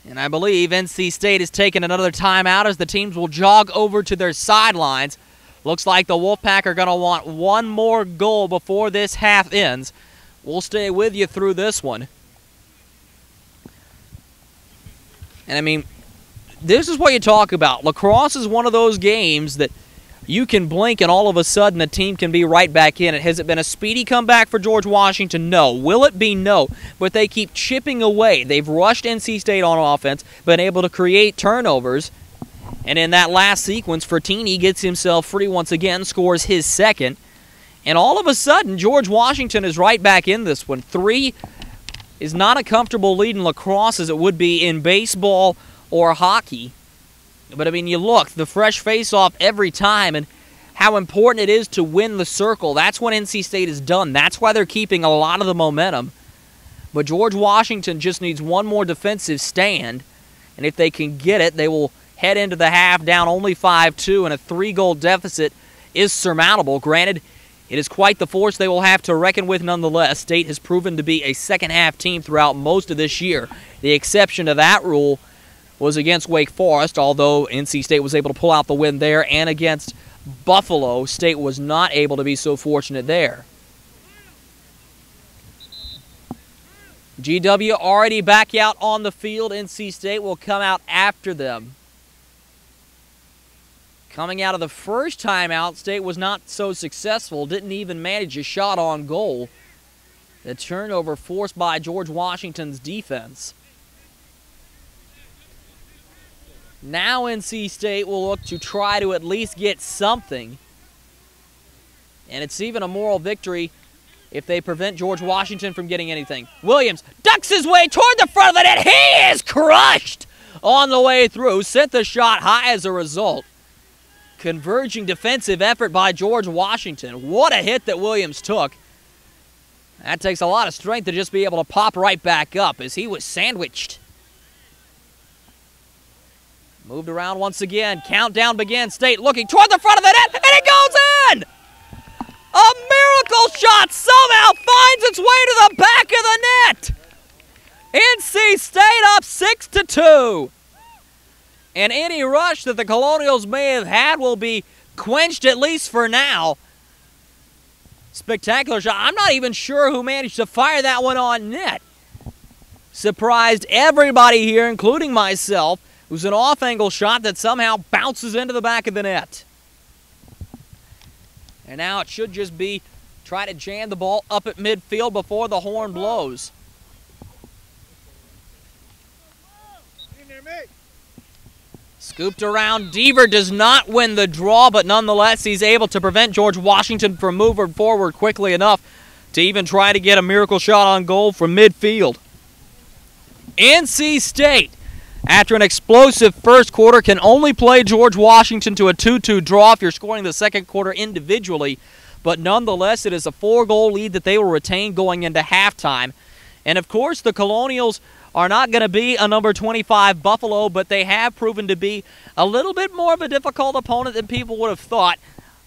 And I believe NC State has taken another timeout as the teams will jog over to their sidelines. Looks like the Wolfpack are going to want one more goal before this half ends. We'll stay with you through this one. And I mean, this is what you talk about. Lacrosse is one of those games that you can blink and all of a sudden the team can be right back in it. Has it been a speedy comeback for George Washington? No. Will it be? No. But they keep chipping away. They've rushed NC State on offense, been able to create turnovers. And in that last sequence, Frattini gets himself free once again, scores his second. And all of a sudden, George Washington is right back in this one. 3 is not a comfortable lead in lacrosse as it would be in baseball or hockey. But, I mean, you look, the fresh face-off every time and how important it is to win the circle. That's what NC State has done. That's why they're keeping a lot of the momentum. But George Washington just needs one more defensive stand. And if they can get it, they will head into the half down only 5-2, and a 3-goal deficit is surmountable. Granted, it is quite the force they will have to reckon with nonetheless. State has proven to be a second-half team throughout most of this year. The exception to that rule was against Wake Forest, although NC State was able to pull out the win there, and against Buffalo, State was not able to be so fortunate there. GW already back out on the field. NC State will come out after them. Coming out of the first timeout, State was not so successful, didn't even manage a shot on goal. The turnover forced by George Washington's defense. Now NC State will look to try to at least get something. And it's even a moral victory if they prevent George Washington from getting anything. Williams ducks his way toward the front of the net. He is crushed on the way through. Sent the shot high as a result. Converging defensive effort by George Washington. What a hit that Williams took. That takes a lot of strength to just be able to pop right back up as he was sandwiched. Moved around once again. Countdown begins. State looking toward the front of the net, and it goes in! A miracle shot somehow finds its way to the back of the net! NC State up 6-2. And any rush that the Colonials may have had will be quenched, at least for now. Spectacular shot. I'm not even sure who managed to fire that one on net. Surprised everybody here, including myself. It was an off-angle shot that somehow bounces into the back of the net. And now it should just be try to jam the ball up at midfield before the horn blows. In there, mate. Scooped around. Deaver does not win the draw, but nonetheless he's able to prevent George Washington from moving forward quickly enough to even try to get a miracle shot on goal from midfield. NC State, after an explosive first quarter, can only play George Washington to a 2-2 draw if you're scoring the second quarter individually. But nonetheless, it is a 4-goal lead that they will retain going into halftime. And of course, the Colonials are not going to be a number 25 Buffalo, but they have proven to be a little bit more of a difficult opponent than people would have thought,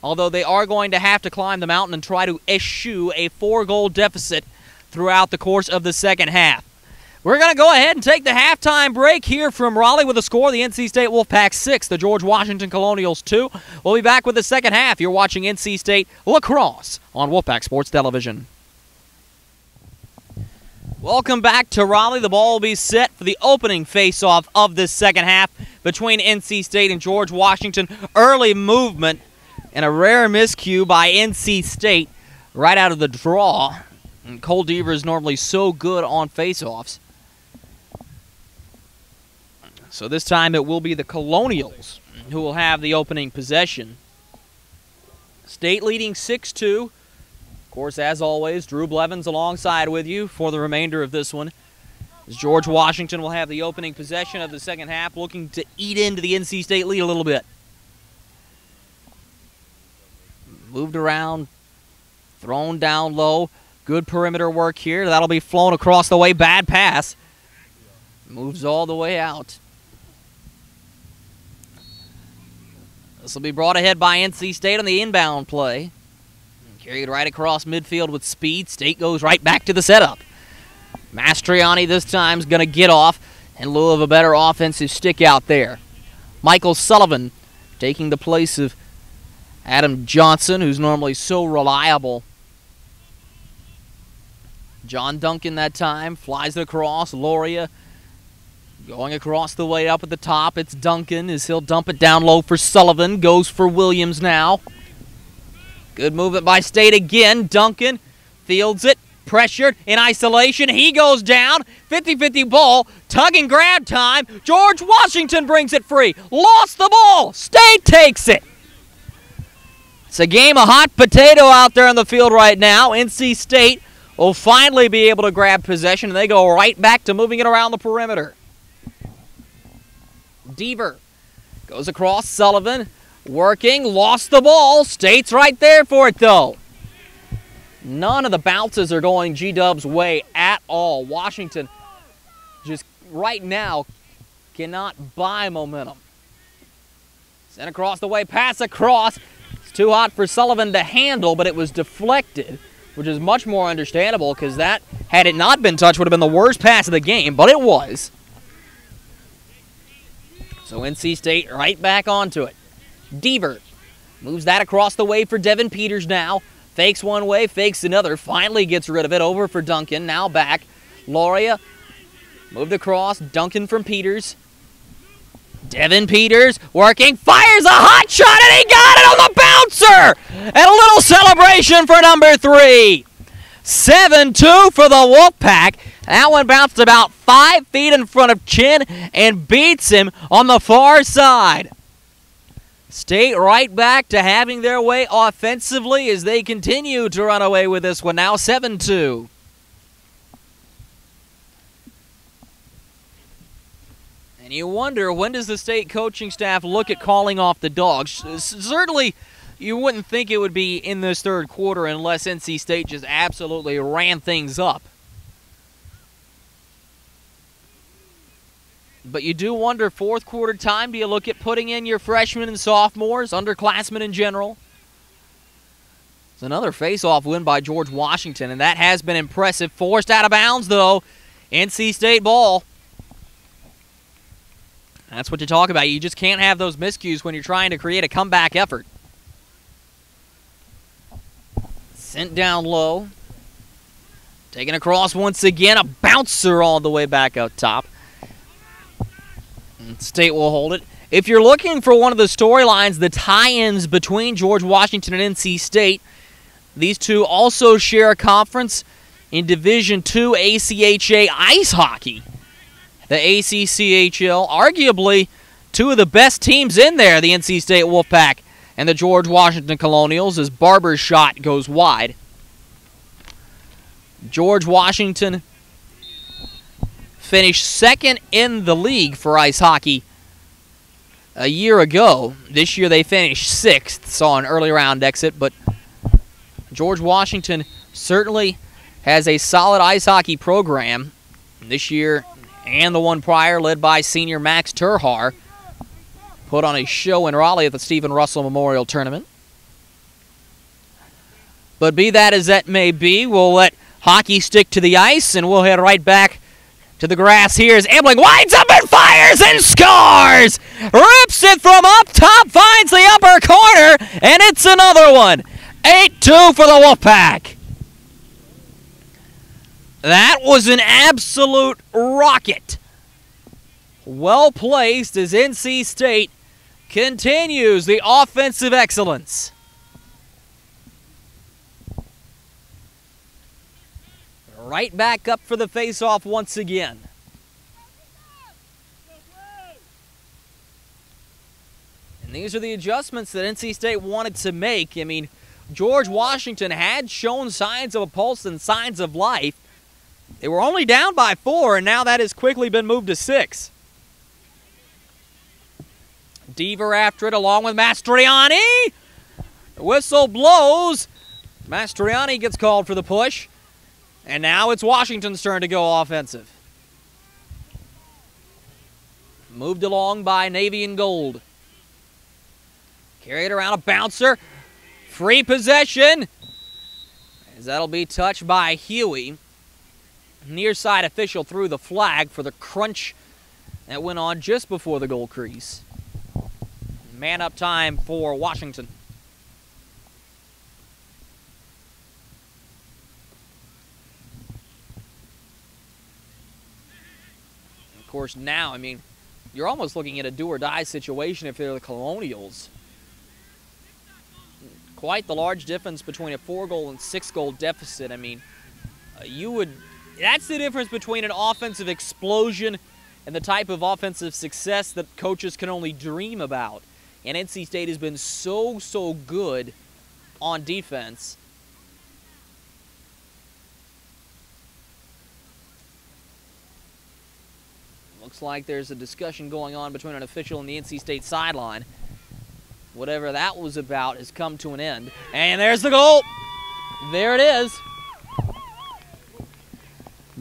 although they are going to have to climb the mountain and try to eschew a 4-goal deficit throughout the course of the second half. We're going to go ahead and take the halftime break here from Raleigh with a score, the NC State Wolfpack 6, the George Washington Colonials 2. We'll be back with the second half. You're watching NC State Lacrosse on Wolfpack Sports Television. Welcome back to Raleigh. The ball will be set for the opening face-off of this second half between NC State and George Washington. Early movement and a rare miscue by NC State right out of the draw. And Cole Deaver is normally so good on face-offs. So this time it will be the Colonials who will have the opening possession. State leading 6-2. Of course, as always, Drew Blevins alongside with you for the remainder of this one. As George Washington will have the opening possession of the second half, looking to eat into the NC State lead a little bit. Moved around, thrown down low. Good perimeter work here. That'll be flown across the way. Bad pass. Moves all the way out. This will be brought ahead by NC State on the inbound play. Carried right across midfield with speed. State goes right back to the setup. Mastriani this time is going to get off in lieu of a better offensive stick out there. Michael Sullivan taking the place of Adam Johnson, who's normally so reliable. John Duncan that time flies it across. Loria going across the way up at the top. It's Duncan as he'll dump it down low for Sullivan. Goes for Williams now. Good movement by State again. Duncan fields it. Pressured in isolation. He goes down. 50-50 ball. Tug and grab time. George Washington brings it free. Lost the ball. State takes it. It's a game of hot potato out there on the field right now. NC State will finally be able to grab possession, and they go right back to moving it around the perimeter. Deaver goes across. Sullivan working, lost the ball. State's right there for it, though. None of the bounces are going G-Dub's way at all. Washington just right now cannot buy momentum. Sent across the way, pass across. It's too hot for Sullivan to handle, but it was deflected, which is much more understandable because that, had it not been touched, would have been the worst pass of the game, but it was. So NC State right back onto it. Deaver moves that across the way for Devin Peters now. Fakes one way, fakes another, finally gets rid of it. Over for Duncan, now back. Loria moved across, Duncan from Peters. Devin Peters working, fires a hot shot, and he got it on the bouncer! And a little celebration for number 3. 7-2 for the Wolfpack. That one bounced about 5 feet in front of Chin and beats him on the far side. State right back to having their way offensively as they continue to run away with this one now, 7-2. And you wonder, when does the state coaching staff look at calling off the Dogs? Certainly, you wouldn't think it would be in this third quarter unless NC State just absolutely ran things up. But you do wonder, fourth quarter time, do you look at putting in your freshmen and sophomores, underclassmen in general? It's another face-off win by George Washington, and that has been impressive. Forced out of bounds, though. NC State ball. That's what you talk about. You just can't have those miscues when you're trying to create a comeback effort. Sent down low. Taken across once again. A bouncer all the way back out top. And State will hold it. If you're looking for one of the storylines, the tie-ins between George Washington and NC State, these two also share a conference in Division II ACHA ice hockey. The ACCHL, arguably two of the best teams in there, the NC State Wolfpack and the George Washington Colonials, as Barber's shot goes wide. George Washington finished second in the league for ice hockey a year ago. This year they finished sixth, saw an early round exit, but George Washington certainly has a solid ice hockey program this year. And the one prior, led by senior Max Terhar, put on a show in Raleigh at the Stephen Russell Memorial Tournament. But be that as that may be, we'll let hockey stick to the ice, and we'll head right back to the grass here as Ambling winds up and fires and scores! Rips it from up top, finds the upper corner, and it's another one. 8-2 for the Wolfpack. That was an absolute rocket. Well placed as NC State continues the offensive excellence. Right back up for the face-off once again. And these are the adjustments that NC State wanted to make. I mean, George Washington had shown signs of a pulse and signs of life. They were only down by 4, and now that has quickly been moved to 6. Deaver after it along with Mastriani. The whistle blows. Mastriani gets called for the push. And now it's Washington's turn to go offensive. Moved along by Navy and Gold. Carried around a bouncer. Free possession. As that'll be touched by Huey. Near side official threw the flag for the crunch that went on just before the goal crease. Man up time for Washington. Of course, now, I mean, you're almost looking at a do-or-die situation if they're the Colonials. Quite the large difference between a 4-goal and 6-goal deficit. I mean, that's the difference between an offensive explosion and the type of offensive success that coaches can only dream about. And NC State has been so good on defense. Looks like there's a discussion going on between an official and the NC State sideline. Whatever that was about has come to an end. And there's the goal. There it is.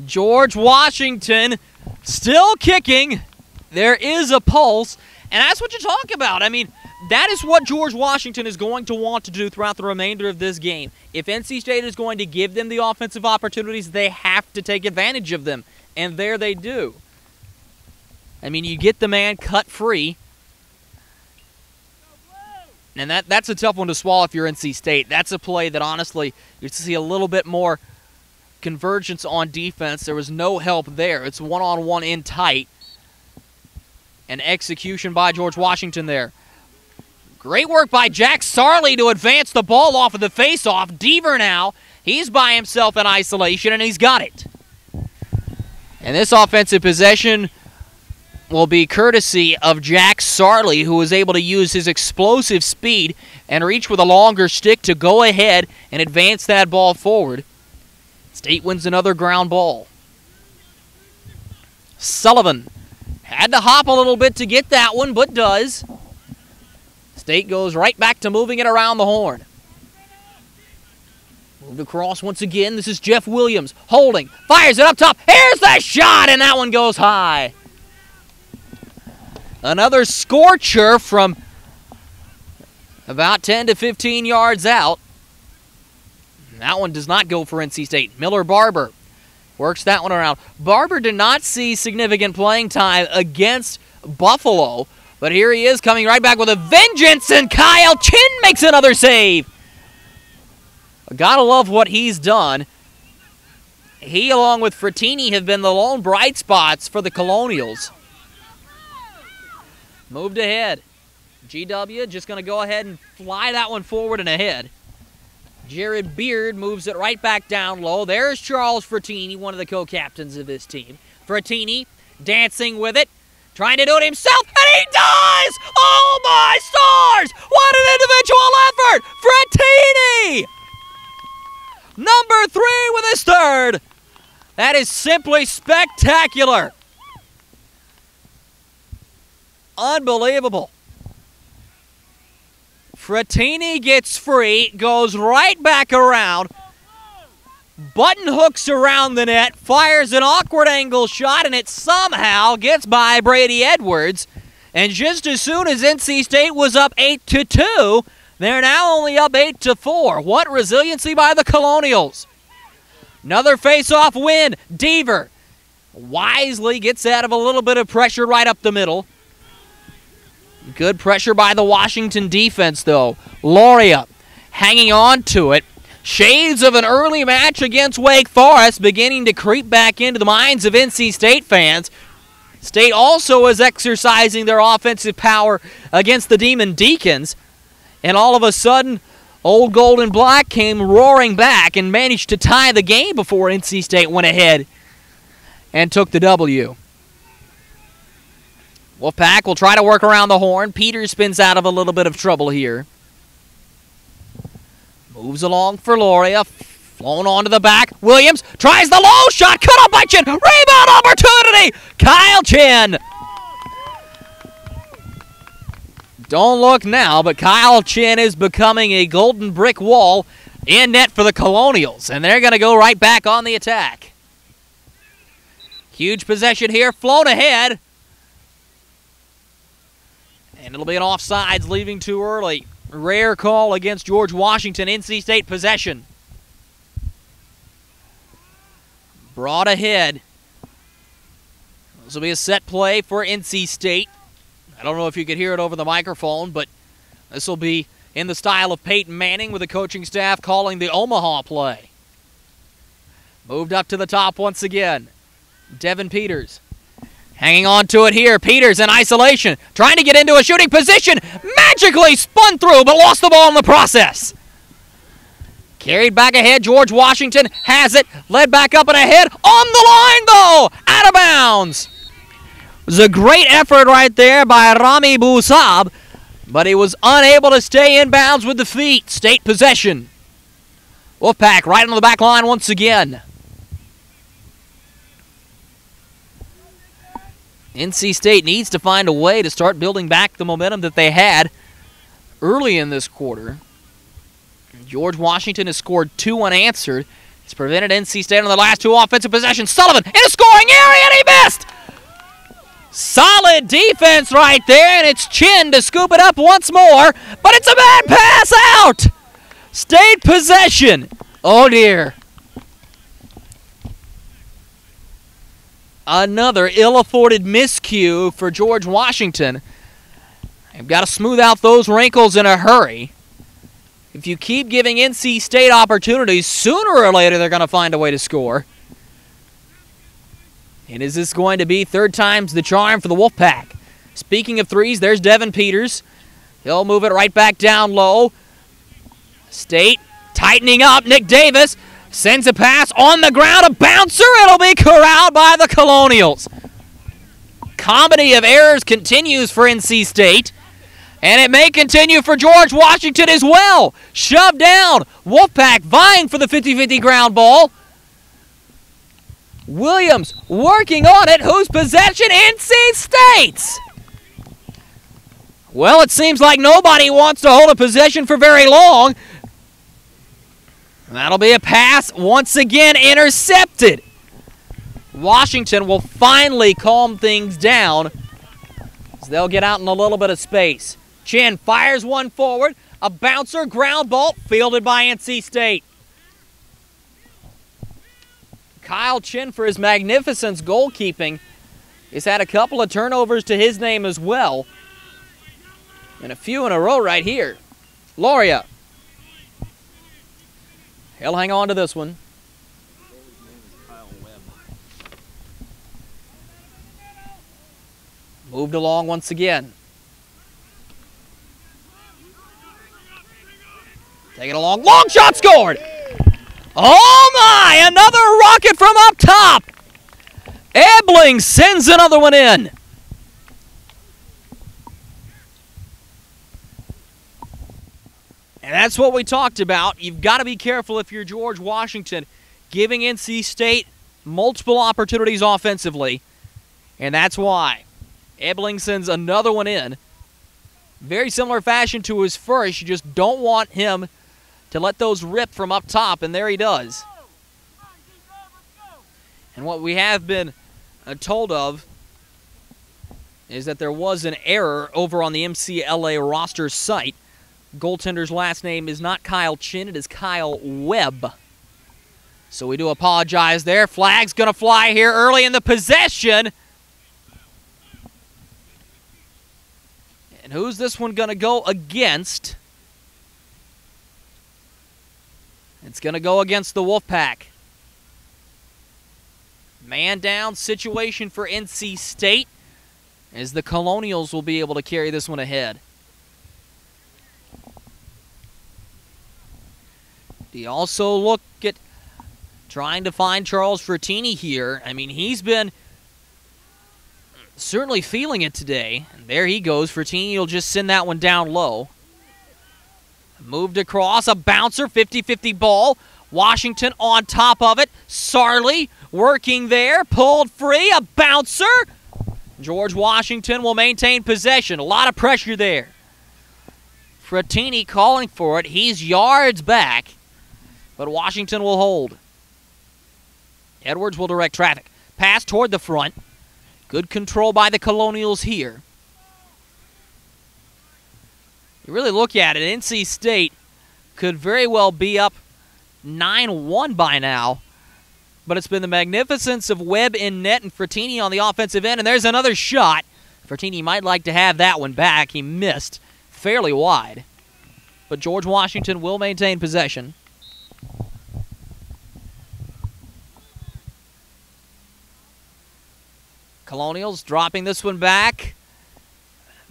George Washington still kicking. There is a pulse. And that's what you talk about. I mean, that is what George Washington is going to want to do throughout the remainder of this game. If NC State is going to give them the offensive opportunities, they have to take advantage of them. And there they do. I mean, you get the man cut free. And that's a tough one to swallow if you're NC State. That's a play that, honestly, you see a little bit more convergence on defense. There was no help there. It's one-on-one in tight. And execution by George Washington there. Great work by Jack Sarley to advance the ball off of the face-off. Deaver now, he's by himself in isolation, and he's got it. And this offensive possession will be courtesy of Jack Sarley, who was able to use his explosive speed and reach with a longer stick to go ahead and advance that ball forward. State wins another ground ball. Sullivan had to hop a little bit to get that one, but does. State goes right back to moving it around the horn. Moved across once again. This is Jeff Williams holding, fires it up top. Here's the shot, and that one goes high. Another scorcher from about 10 to 15 yards out. That one does not go for NC State. Miller Barber works that one around. Barber did not see significant playing time against Buffalo, but here he is coming right back with a vengeance, and Kyle Chin makes another save. Gotta love what he's done. He, along with Frattini, have been the lone bright spots for the Colonials. Moved ahead. GW just going to go ahead and fly that one forward and ahead. Jared Beard moves it right back down low. There's Charles Frattini, one of the co-captains of this team. Frattini dancing with it, trying to do it himself, and he does! Oh my stars! What an individual effort! Frattini! Number 3 with his third. That is simply spectacular. Unbelievable. Frattini gets free, goes right back around, button hooks around the net, fires an awkward angle shot, and it somehow gets by Brady Edwards. And just as soon as NC State was up 8-2, they're now only up 8-4. What resiliency by the Colonials. Another face-off win. Deaver wisely gets out of a little bit of pressure right up the middle. Good pressure by the Washington defense, though. Loria hanging on to it. Shades of an early match against Wake Forest beginning to creep back into the minds of NC State fans. State also is exercising their offensive power against the Demon Deacons. And all of a sudden, Old Gold and Black came roaring back and managed to tie the game before NC State went ahead and took the W. Wolfpack will try to work around the horn. Peters spins out of a little bit of trouble here. Moves along for Loria. Flown onto the back. Williams tries the low shot. Cut off by Chin. Rebound opportunity. Kyle Chin. Don't look now, but Kyle Chin is becoming a golden brick wall in net for the Colonials, and they're going to go right back on the attack. Huge possession here, flown ahead. And it'll be an offsides, leaving too early. Rare call against George Washington. NC State possession. Brought ahead. This will be a set play for NC State. I don't know if you could hear it over the microphone, but this will be in the style of Peyton Manning with the coaching staff calling the Omaha play. Moved up to the top once again. Devin Peters hanging on to it here. Peters in isolation, trying to get into a shooting position. Magically spun through, but lost the ball in the process. Carried back ahead. George Washington has it. Led back up and ahead. On the line, though. Out of bounds. It was a great effort right there by Rami Bousab, but he was unable to stay in bounds with the feet. State possession. Wolfpack right on the back line once again. NC State needs to find a way to start building back the momentum that they had early in this quarter. George Washington has scored 2 unanswered. It's prevented NC State on the last 2 offensive possessions. Sullivan in a scoring area, and he missed! Solid defense right there, and it's Chin to scoop it up once more, but it's a bad pass out! State possession. Oh, dear. Another ill-afforded miscue for George Washington. They've got to smooth out those wrinkles in a hurry. If you keep giving NC State opportunities, sooner or later they're going to find a way to score. And is this going to be third time's the charm for the Wolfpack? Speaking of threes, there's Devin Peters. He'll move it right back down low. State tightening up. Nick Davis sends a pass on the ground. A bouncer. It'll be corralled by the Colonials. comedy of errors continues for NC State. And it may continue for George Washington as well. Shoved down. Wolfpack vying for the 50-50 ground ball. Williams working on it. Whose possession? NC State's. Well, it seems like nobody wants to hold a possession for very long. That'll be a pass once again intercepted. Washington will finally calm things down as they'll get out in a little bit of space. Chin fires one forward. A bouncer ground ball fielded by NC State. Kyle Chin, for his magnificent goalkeeping, has had a couple of turnovers to his name as well. And a few in a row right here. Loria. He'll hang on to this one. Moved along once again. Take it along. Long shot scored. Oh my! Another rocket from up top. Ebling sends another one in. And that's what we talked about. You've got to be careful if you're George Washington, giving NC State multiple opportunities offensively. And that's why Ebling sends another one in. Very similar fashion to his first. You just don't want him to let those rip from up top, and there he does. And what we have been told of is that there was an error over on the MCLA roster site. Goaltender's last name is not Kyle Chin, it is Kyle Webb. So we do apologize there. Flag's going to fly here early in the possession. And who's this one going to go against? It's going to go against the Wolfpack. Man down situation for NC State as the Colonials will be able to carry this one ahead. Do you also look at trying to find Charles Frattini here? I mean, he's been certainly feeling it today. And there he goes. Frattini will just send that one down low. Moved across, a bouncer, 50-50 ball. Washington on top of it. Sarley working there, pulled free, a bouncer. George Washington will maintain possession. A lot of pressure there. Frattini calling for it. He's yards back, but Washington will hold. Edwards will direct traffic. Pass toward the front. Good control by the Colonials here. You really look at it, NC State could very well be up 9-1 by now, but it's been the magnificence of Webb in net and Frattini on the offensive end, and there's another shot. Frattini might like to have that one back. He missed fairly wide, but George Washington will maintain possession. Colonials dropping this one back.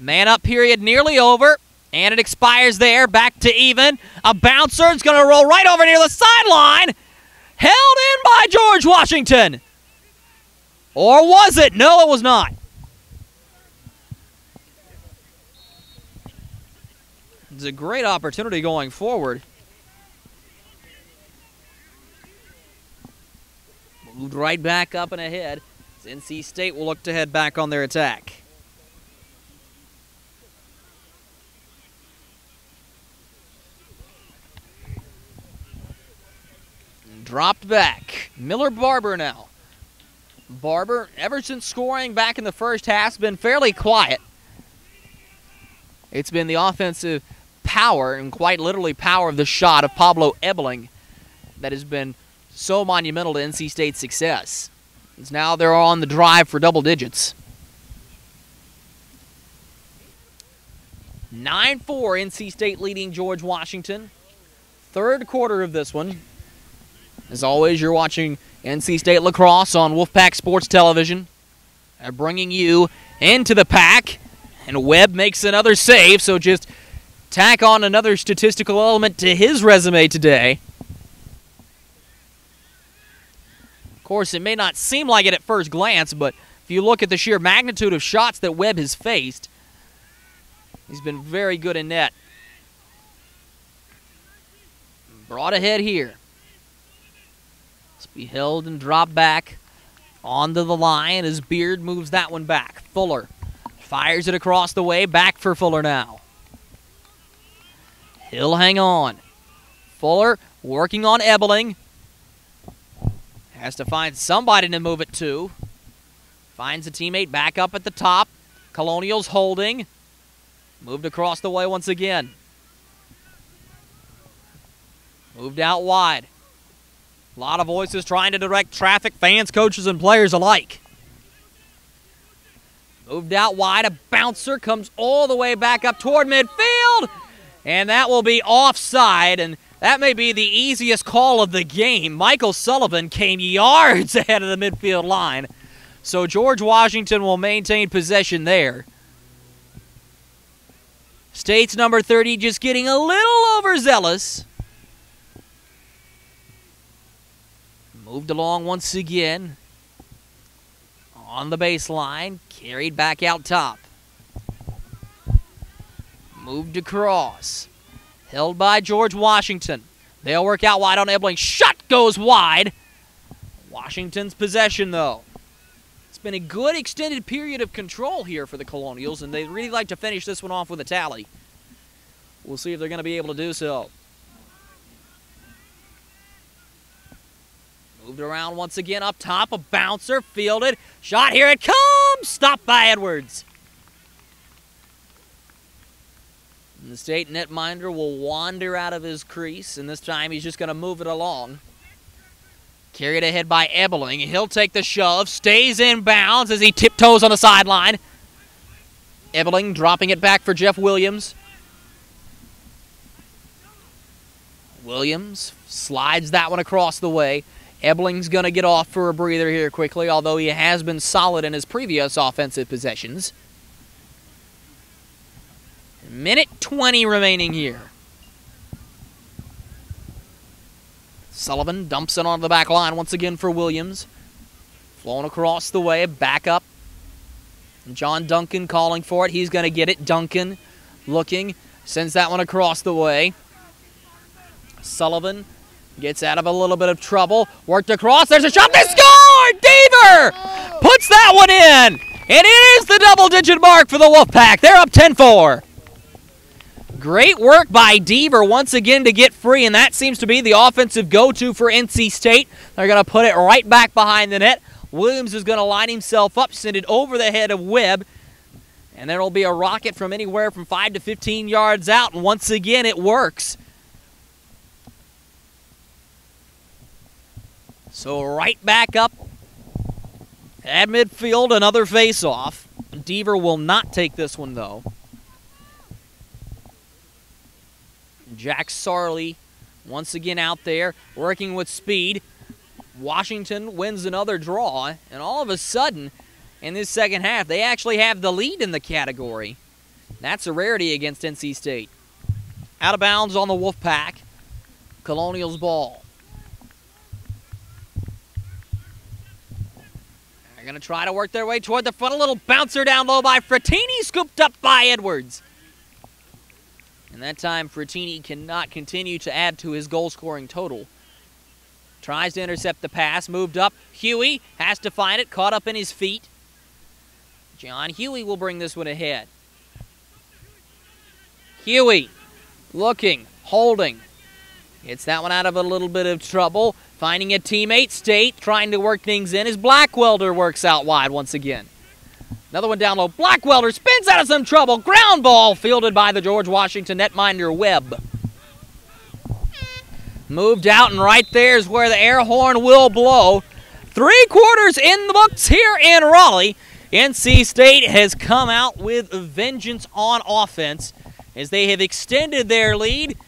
Man up period nearly over. And it expires there. Back to even. A bouncer. It's going to roll right over near the sideline. Held in by George Washington. Or was it? No, it was not. It's a great opportunity going forward. Moved right back up and ahead. NC State will look to head back on their attack. Dropped back. Miller Barber now. Barber, ever since scoring back in the first half, has been fairly quiet. It's been the offensive power, and quite literally power of the shot of Pablo Ebling, that has been so monumental to NC State's success. As now they're on the drive for double digits. 9-4, NC State leading George Washington. Third quarter of this one. As always, you're watching NC State Lacrosse on Wolfpack Sports Television. They're bringing you into the pack. And Webb makes another save, so just tack on another statistical element to his resume today. Of course, it may not seem like it at first glance, but If you look at the sheer magnitude of shots that Webb has faced, he's been very good in net. Brought ahead here. Must be held and dropped back onto the line as Beard moves that one back. Fuller fires it across the way. Back for Fuller now. He'll hang on. Fuller working on Ebeling. Has to find somebody to move it to. Finds a teammate back up at the top. Colonials holding. Moved across the way once again. Moved out wide. A lot of voices trying to direct traffic, fans, coaches, and players alike. Moved out wide. A bouncer comes all the way back up toward midfield. And that will be offside. And that may be the easiest call of the game. Michael Sullivan came yards ahead of the midfield line. So George Washington will maintain possession there. State's number 30 just getting a little overzealous. Moved along once again. On the baseline. Carried back out top. Moved across. Held by George Washington. They'll work out wide on Ebeling. Shot goes wide. Washington's possession, though. It's been a good extended period of control here for the Colonials, and they'd really like to finish this one off with a tally. We'll see if they're going to be able to do so. Moved around once again up top. A bouncer fielded. Shot, here it comes! Stopped by Edwards. And the State netminder will wander out of his crease, and this time he's just going to move it along. Carried ahead by Ebeling. He'll take the shove. Stays in bounds as he tiptoes on the sideline. Ebeling dropping it back for Jeff Williams. Williams slides that one across the way. Ebeling's going to get off for a breather here quickly, although he has been solid in his previous offensive possessions. Minute 20 remaining here. Sullivan dumps it onto the back line once again for Williams. Flowing across the way, back up. John Duncan calling for it. He's going to get it. Duncan looking, sends that one across the way. Sullivan gets out of a little bit of trouble. Worked across. There's a shot. They scored! Deaver puts that one in. And it is the double-digit mark for the Wolfpack. They're up 10-4. Great work by Deaver once again to get free, and that seems to be the offensive go-to for NC State. They're going to put it right back behind the net. Williams is going to line himself up, send it over the head of Webb, and there will be a rocket from anywhere from 5 to 15 yards out, and once again it works. So right back up at midfield, another face-off. Deaver will not take this one, though. Jack Sarley once again out there working with speed. Washington wins another draw, and all of a sudden, in this second half, they actually have the lead in the category. That's a rarity against NC State. Out of bounds on the Wolfpack. Colonials ball. They're going to try to work their way toward the front. A little bouncer down low by Frattini, scooped up by Edwards. And that time, Frattini cannot continue to add to his goal-scoring total. Tries to intercept the pass, moved up. Huey has to find it, caught up in his feet. John Huey will bring this one ahead. Huey looking, holding. Gets that one out of a little bit of trouble. Finding a teammate, State trying to work things in as Blackwelder works out wide once again. Another one down low. Blackwelder spins out of some trouble. Ground ball fielded by the George Washington netminder Webb. Moved out, and right there is where the air horn will blow. 3 quarters in the books here in Raleigh. NC State has come out with a vengeance on offense as they have extended their lead.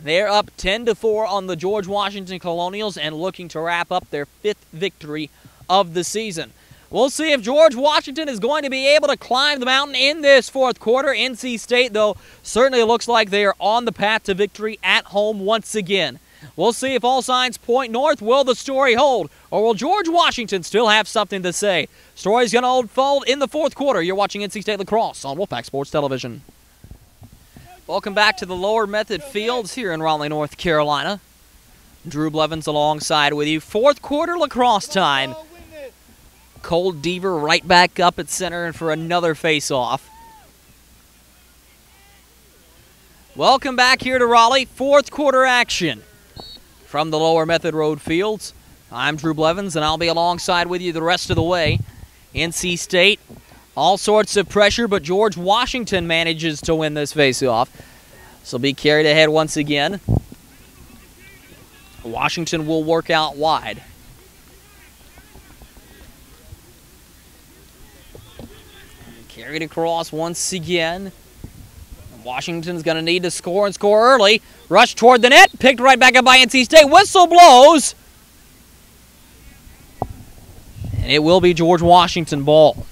They're up 10-4 on the George Washington Colonials and looking to wrap up their 5th victory of the season. We'll see if George Washington is going to be able to climb the mountain in this 4th quarter. NC State, though, certainly looks like they are on the path to victory at home once again. We'll see if all signs point north. Will the story hold? Or will George Washington still have something to say? Story's going to unfold in the fourth quarter. You're watching NC State Lacrosse on Wolfpack Sports Television. Welcome back to the Lower Method Fields here in Raleigh, North Carolina. Drew Blevins alongside with you. Fourth quarter lacrosse time. Cole Deaver right back up at center for another face-off. Welcome back here to Raleigh. Fourth quarter action from the Lower Method Road Fields. I'm Drew Blevins, and I'll be alongside with you the rest of the way. NC State, all sorts of pressure, but George Washington manages to win this face-off. So be carried ahead once again. Washington will work out wide. Carried across once again. Washington's going to need to score and score early. Rush toward the net, picked right back up by NC State. Whistle blows. And it will be George Washington ball.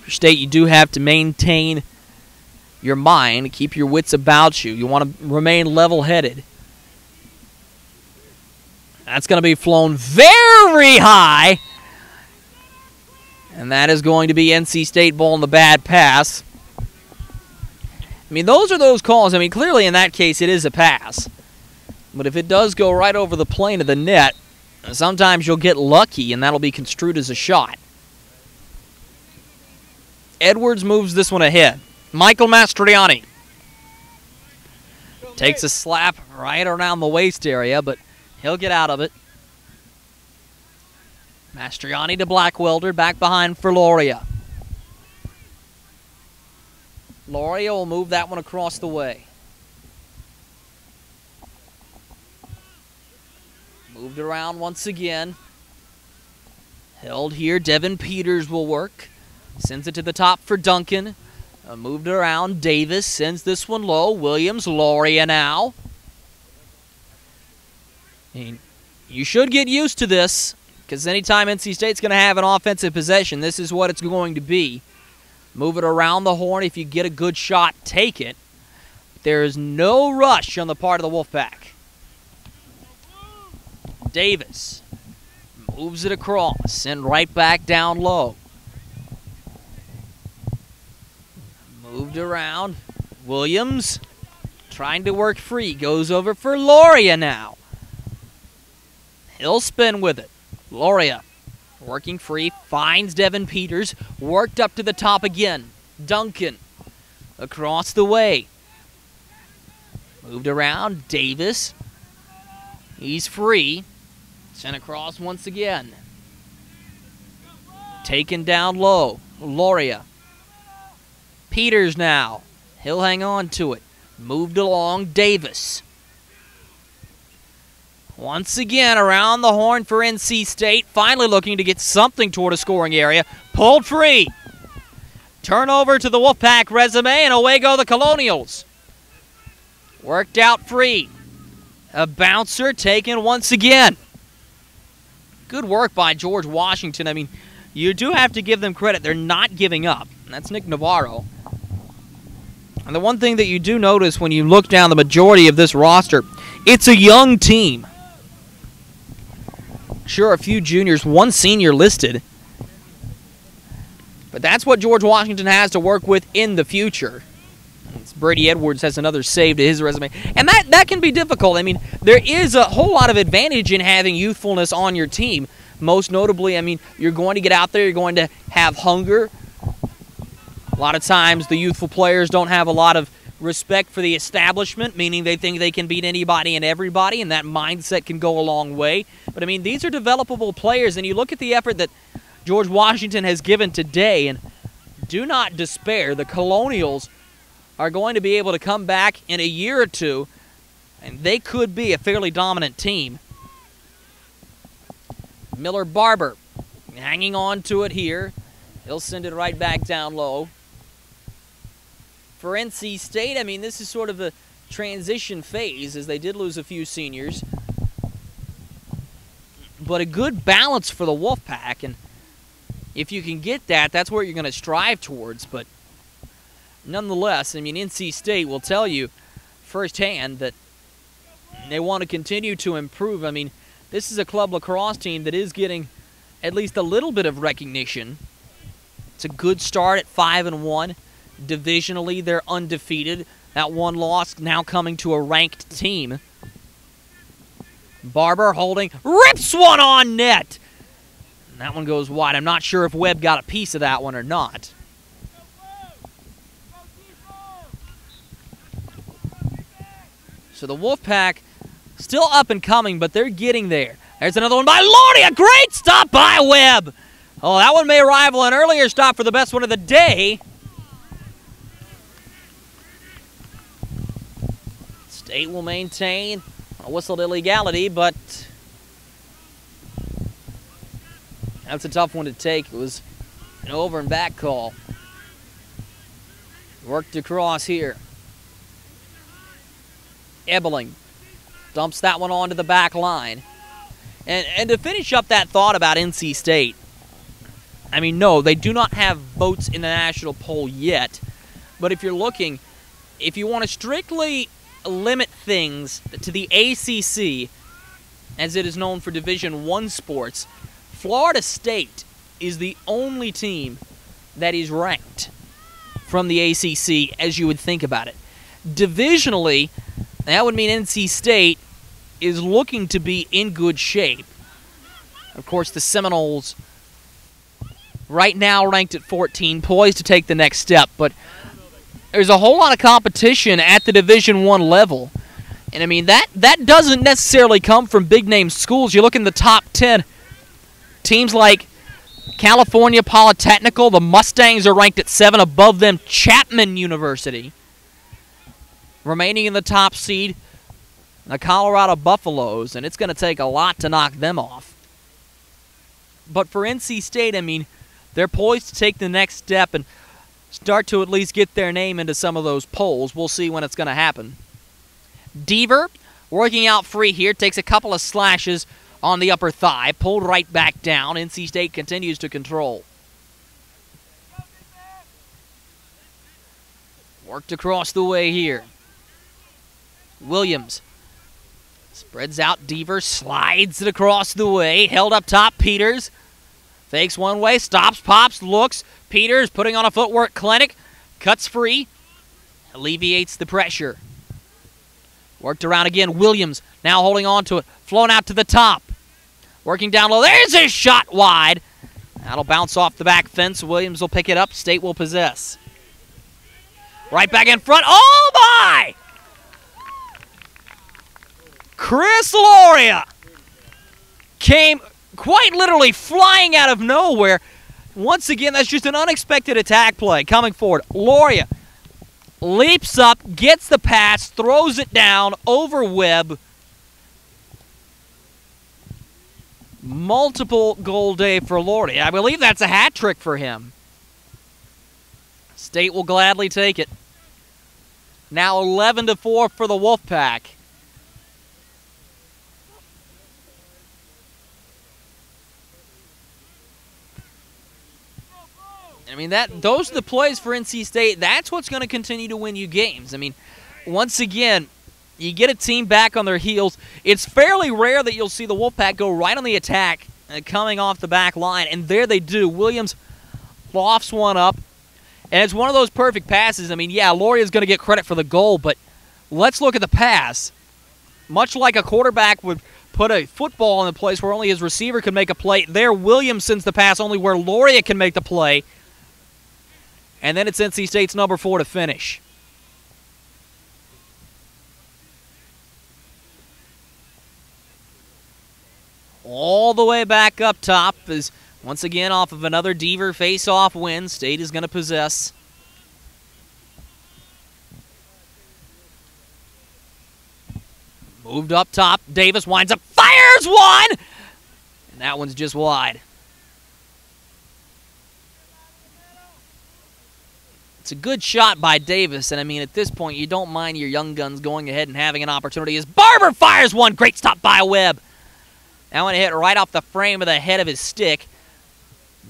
For State, you do have to maintain your mind, keep your wits about you. You want to remain level-headed. That's going to be flown very high. And that is going to be NC State ball in the bad pass. I mean, those are those calls. I mean, clearly in that case it is a pass. But if it does go right over the plane of the net, sometimes you'll get lucky, and that'll be construed as a shot. Edwards moves this one ahead. Michael Mastriani takes a slap right around the waist area, but he'll get out of it. Mastriani to Blackwelder, back behind for Loria. Loria will move that one across the way. Moved around once again. Held here. Devin Peters will work. Sends it to the top for Duncan. Moved around. Davis sends this one low. Williams, Loria now. And you should get used to this, because anytime NC State's going to have an offensive possession, this is what it's going to be. Move it around the horn. If you get a good shot, take it. There is no rush on the part of the Wolfpack. Davis moves it across and right back down low. Moved around. Williams trying to work free. Goes over for Loria now. He'll spin with it. Loria working free. Finds Devin Peters. Worked up to the top again. Duncan across the way. Moved around. Davis. He's free. Sent across once again. Taken down low. Loria. Peters now. He'll hang on to it. Moved along. Davis. Once again around the horn for NC State. Finally looking to get something toward a scoring area. Pulled free. Turnover to the Wolfpack resume, and away go the Colonials. Worked out free. A bouncer taken once again. Good work by George Washington. I mean, you do have to give them credit. They're not giving up. That's Nick Navarro. And the one thing that you do notice when you look down the majority of this roster, it's a young team. Sure, a few juniors, one senior listed. But that's what George Washington has to work with in the future. Brady Edwards has another save to his resume. And that can be difficult. I mean, there is a whole lot of advantage in having youthfulness on your team. Most notably, I mean, you're going to get out there, you're going to have hunger. A lot of times the youthful players don't have a lot of respect for the establishment, meaning they think they can beat anybody and everybody, and that mindset can go a long way. But, I mean, these are developable players, and you look at the effort that George Washington has given today, and do not despair. The Colonials are going to be able to come back in a year or two, and they could be a fairly dominant team. Miller-Barber hanging on to it here. He'll send it right back down low. For NC State, I mean, this is sort of a transition phase, as they did lose a few seniors. But a good balance for the Wolfpack, and if you can get that, that's where you're going to strive towards. But nonetheless, I mean, NC State will tell you firsthand that they want to continue to improve. I mean, this is a club lacrosse team that is getting at least a little bit of recognition. It's a good start at 5-1. Divisionally, they're undefeated. That one loss now coming to a ranked team. Barber holding, rips one on net. And that one goes wide. I'm not sure if Webb got a piece of that one or not. So the Wolfpack still up and coming, but they're getting there. There's another one by Lordy. A great stop by Webb. Oh, that one may rival an earlier stop for the best one of the day. State will maintain a whistled illegality, but that's a tough one to take. It was an over and back call. Worked across here. Ebeling dumps that one onto the back line. And to finish up that thought about NC State, I mean, no, they do not have votes in the national poll yet. But if you're looking, if you want to strictly limit things to the ACC, as it is known for Division I sports, Florida State is the only team that is ranked from the ACC, as you would think about it. Divisionally, that would mean NC State is looking to be in good shape. Of course, the Seminoles right now ranked at 14, poised to take the next step, but there's a whole lot of competition at the Division I level. And I mean, that doesn't necessarily come from big-name schools. You look in the top 10, teams like California Polytechnical, the Mustangs are ranked at 7, above them Chapman University. Remaining in the top seed, the Colorado Buffaloes, and it's going to take a lot to knock them off. But for NC State, I mean, they're poised to take the next step and start to at least get their name into some of those polls. We'll see when it's going to happen. Deaver, working out free here, takes a couple of slashes on the upper thigh, pulled right back down. NC State continues to control. Worked across the way here. Williams spreads out. Deaver slides it across the way. Held up top, Peters. Fakes one way, stops, pops, looks. Peters putting on a footwork clinic. Cuts free. Alleviates the pressure. Worked around again. Williams now holding on to it. Flown out to the top. Working down low. There's his shot wide. That'll bounce off the back fence. Williams will pick it up. State will possess. Right back in front. Oh, my! Chris Loria came quite literally flying out of nowhere. Once again, that's just an unexpected attack play coming forward. Loria leaps up, gets the pass, throws it down over Webb. Multiple goal day for Loria. I believe that's a hat trick for him. State will gladly take it. Now 11-4 for the Wolfpack. I mean, those are the plays for NC State. That's what's going to continue to win you games. I mean, once again, you get a team back on their heels. It's fairly rare that you'll see the Wolfpack go right on the attack coming off the back line, and there they do. Williams lofts one up, and it's one of those perfect passes. I mean, yeah, Loria's going to get credit for the goal, but let's look at the pass. Much like a quarterback would put a football in a place where only his receiver can make a play, there Williams sends the pass only where Loria can make the play. And then it's NC State's number 4 to finish. All the way back up top is, once again, off of another Deaver face-off win. State is going to possess. Moved up top. Davis winds up, fires one! And that one's just wide. It's a good shot by Davis, and I mean, at this point, you don't mind your young guns going ahead and having an opportunity as Barber fires one. Great stop by Webb. That one hit right off the frame of the head of his stick.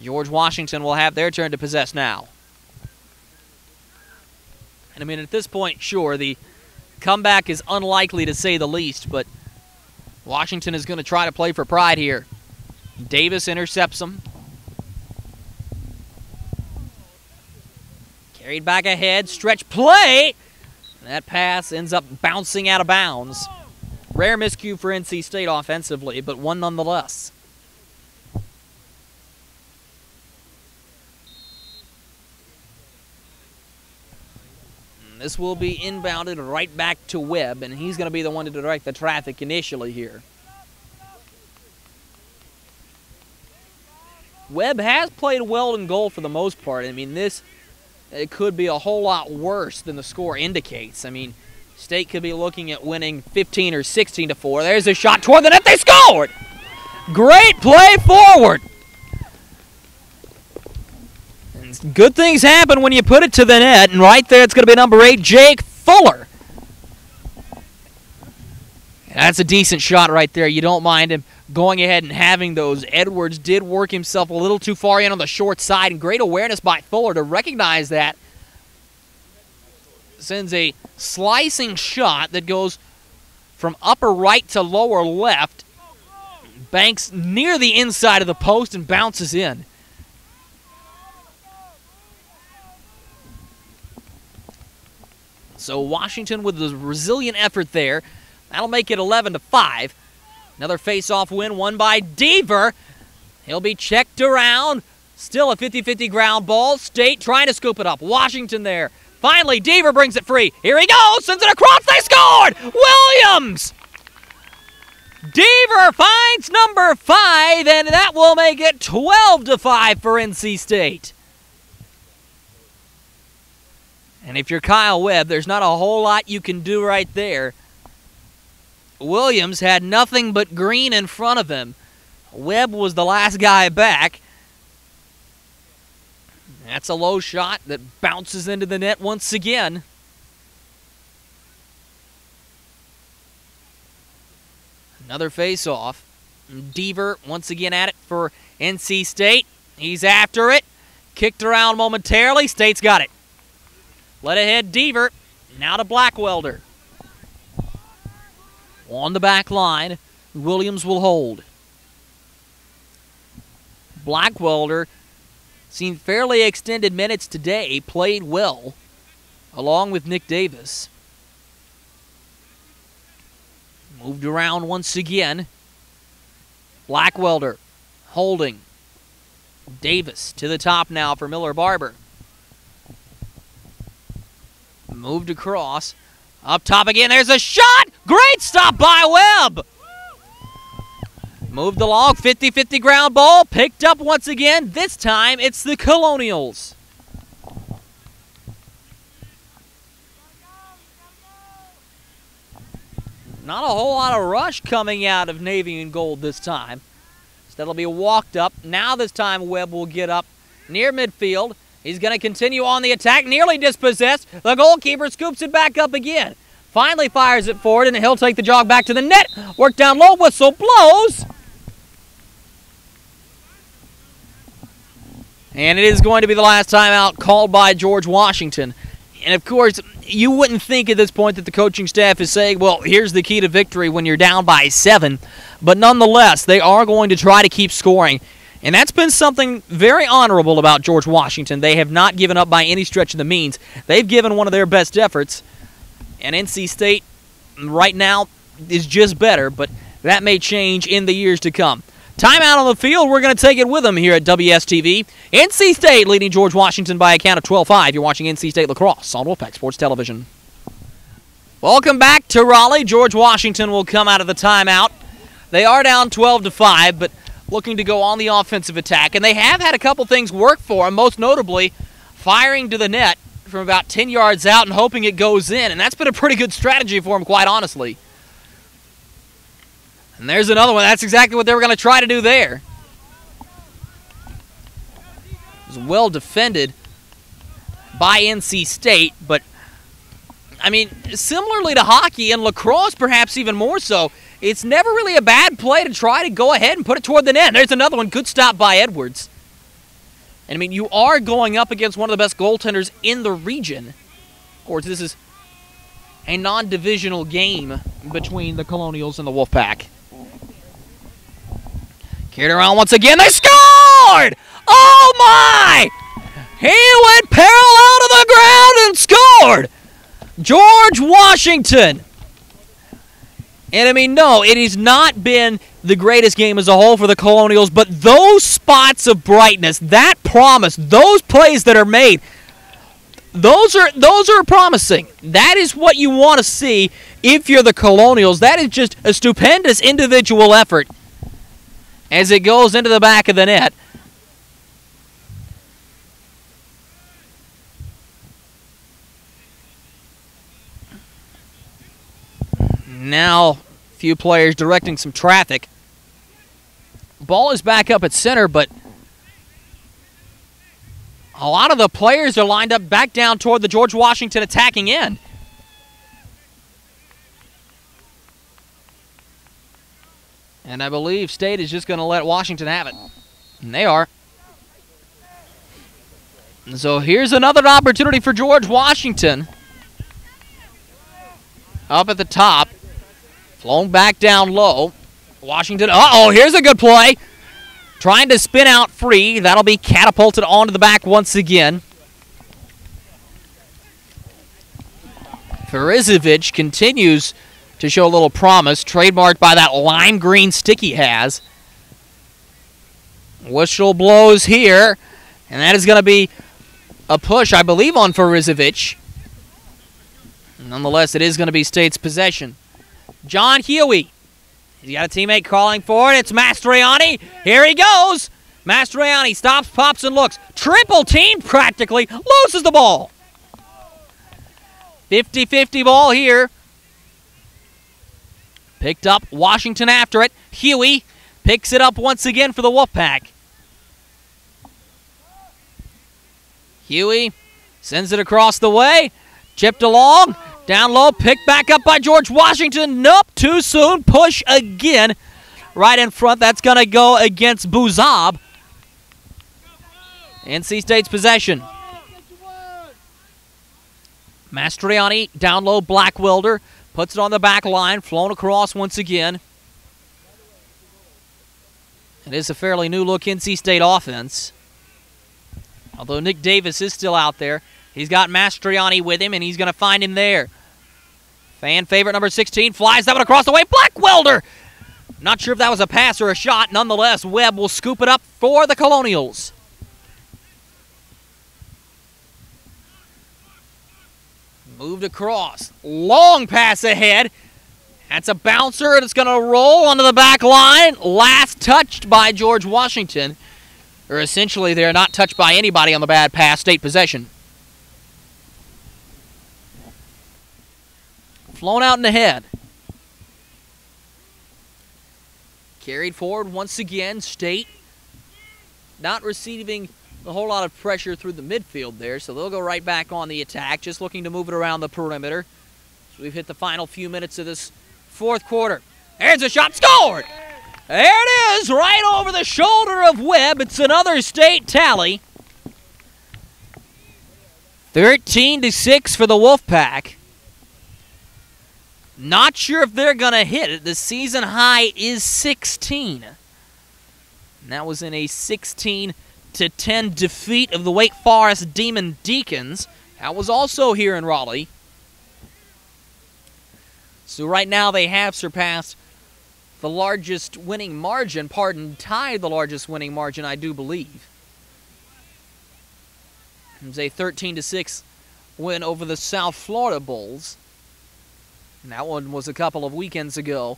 George Washington will have their turn to possess now. And I mean, at this point, sure, the comeback is unlikely to say the least, but Washington is going to try to play for pride here. Davis intercepts him. Carried back ahead, stretch play. That pass ends up bouncing out of bounds. Rare miscue for NC State offensively, but one nonetheless. And this will be inbounded right back to Webb, and he's going to be the one to direct the traffic initially here. Webb has played well in goal for the most part. I mean, it could be a whole lot worse than the score indicates. I mean, State could be looking at winning 15 or 16-4. There's a shot toward the net. They scored! Great play forward. And good things happen when you put it to the net. And right there, it's going to be number 8, Jake Fuller. And that's a decent shot right there. You don't mind him going ahead and having those. Edwards did work himself a little too far in on the short side, and great awareness by Fuller to recognize that. Sends a slicing shot that goes from upper right to lower left, banks near the inside of the post and bounces in. So Washington with a resilient effort there. That'll make it 11-5. Another face-off win won by Deaver. He'll be checked around. Still a 50-50 ground ball. State trying to scoop it up. Washington there. Finally, Deaver brings it free. Here he goes. Sends it across. They scored! Williams! Deaver finds number 5, and that will make it 12-5 for NC State. And if you're Kyle Webb, there's not a whole lot you can do right there. Williams had nothing but green in front of him. Webb was the last guy back. That's a low shot that bounces into the net once again. Another face-off. Deaver once again at it for NC State. He's after it. Kicked around momentarily. State's got it. Let ahead Deaver. Now to Blackwelder. On the back line, Williams will hold. Blackwelder seen fairly extended minutes today, played well, along with Nick Davis. Moved around once again. Blackwelder holding. Davis to the top now for Miller Barber. Moved across. Up top again, there's a shot! Great stop by Webb! Moved along, 50-50 ground ball, picked up once again. This time, it's the Colonials. Not a whole lot of rush coming out of Navy and Gold this time. Instead, it'll be walked up. Now this time, Webb will get up near midfield. He's going to continue on the attack, nearly dispossessed. The goalkeeper scoops it back up again. Finally fires it forward, and he'll take the jog back to the net. Work down low, whistle blows. And it is going to be the last time out called by George Washington. And, of course, you wouldn't think at this point that the coaching staff is saying, well, here's the key to victory when you're down by 7. But nonetheless, they are going to try to keep scoring. And that's been something very honorable about George Washington. They have not given up by any stretch of the means. They've given one of their best efforts. And NC State right now is just better, but that may change in the years to come. Timeout on the field. We're going to take it with them here at WSTV. NC State leading George Washington by a count of 12-5. You're watching NC State Lacrosse on Wolfpack Sports Television. Welcome back to Raleigh. George Washington will come out of the timeout. They are down 12-5, but looking to go on the offensive attack. And they have had a couple things work for them, most notably firing to the net from about 10 yards out and hoping it goes in. And that's been a pretty good strategy for them, quite honestly. And there's another one. That's exactly what they were going to try to do there. It was well defended by NC State, but, I mean, similarly to hockey and lacrosse, perhaps even more so, it's never really a bad play to try to go ahead and put it toward the net. There's another one. Good stop by Edwards. And, I mean, you are going up against one of the best goaltenders in the region. Of course, this is a non-divisional game between the Colonials and the Wolfpack. Carried around once again. They scored! Oh, my! He went parallel to the ground and scored! George Washington. And, I mean, no, it has not been the greatest game as a whole for the Colonials, but those spots of brightness, that promise, those plays that are made, those are promising. That is what you want to see if you're the Colonials. That is just a stupendous individual effort as it goes into the back of the net. Now, a few players directing some traffic. Ball is back up at center, but a lot of the players are lined up back down toward the George Washington attacking end. And I believe State is just going to let Washington have it. And they are. And so here's another opportunity for George Washington. Up at the top. Flown back down low. Washington, uh-oh, here's a good play. Trying to spin out free. That'll be catapulted onto the back once again. Farizovic continues to show a little promise, trademarked by that lime green stick he has. Whistle blows here, and that is going to be a push, I believe, on Farizovic. Nonetheless, it is going to be State's possession. John Huey. He's got a teammate calling for it. It's Mastriani. Here he goes. Mastriani stops, pops, and looks. Triple team practically. Loses the ball. 50-50 ball here. Picked up. Washington after it. Huey picks it up once again for the Wolfpack. Huey sends it across the way. Chipped along. Down low, picked back up by George Washington. Nope, too soon. Push again. Right in front. That's going to go against Buzab. NC State's possession. Mastriani down low, Blackwelder. Puts it on the back line. Flown across once again. It is a fairly new-look NC State offense. Although Nick Davis is still out there. He's got Mastriani with him, and he's going to find him there. Fan favorite number 16 flies that one across the way. Blackwelder! Not sure if that was a pass or a shot. Nonetheless, Webb will scoop it up for the Colonials. Moved across. Long pass ahead. That's a bouncer, and it's going to roll onto the back line. Last touched by George Washington. Or essentially, they're not touched by anybody on the bad pass. State possession. Flown out in the head. Carried forward once again. State not receiving a whole lot of pressure through the midfield there, so they'll go right back on the attack, just looking to move it around the perimeter. So we've hit the final few minutes of this fourth quarter. There's a shot. Scored! There it is, right over the shoulder of Webb. It's another State tally. 13-6 for the Wolfpack. Not sure if they're going to hit it. The season high is 16. And that was in a 16-10 defeat of the Wake Forest Demon Deacons. That was also here in Raleigh. So right now they have surpassed the largest winning margin, tied the largest winning margin, I do believe. It was a 13-6 win over the South Florida Bulls. And that one was a couple of weekends ago.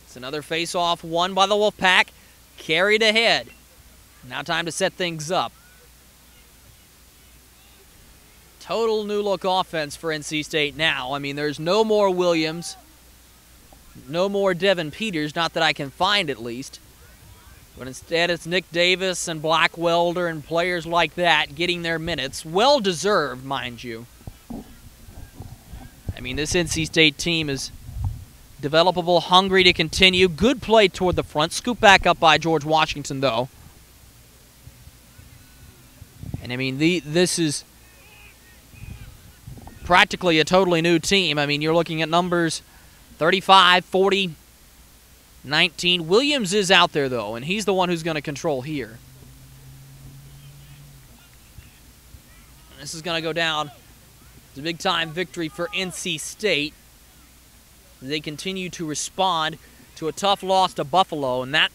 It's another face-off won by the Wolfpack. Carried ahead. Now time to set things up. Total new-look offense for NC State now. I mean, there's no more Williams. No more Devin Peters, not that I can find at least. But instead it's Nick Davis and Blackwelder and players like that getting their minutes. Well-deserved, mind you. I mean, this NC State team is developable, hungry to continue. Good play toward the front. Scoop back up by George Washington, though. And, I mean, this is practically a totally new team. I mean, you're looking at numbers 35, 40, 19. Williams is out there, though, and he's the one who's going to control here. This is going to go down. It's a big-time victory for NC State. They continue to respond to a tough loss to Buffalo, and that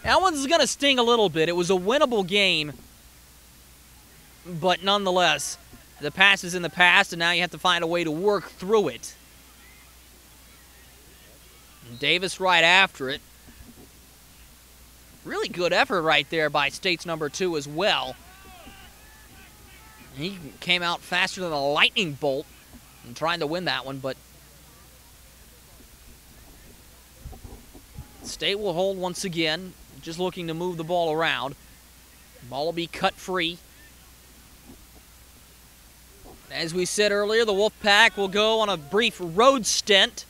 one's going to sting a little bit. It was a winnable game, but nonetheless, the past is in the past, and now you have to find a way to work through it. And Davis right after it. Really good effort right there by State's number 2 as well. He came out faster than a lightning bolt in trying to win that one, but State will hold once again, just looking to move the ball around. Ball will be cut free. As we said earlier, the Wolfpack will go on a brief road stint.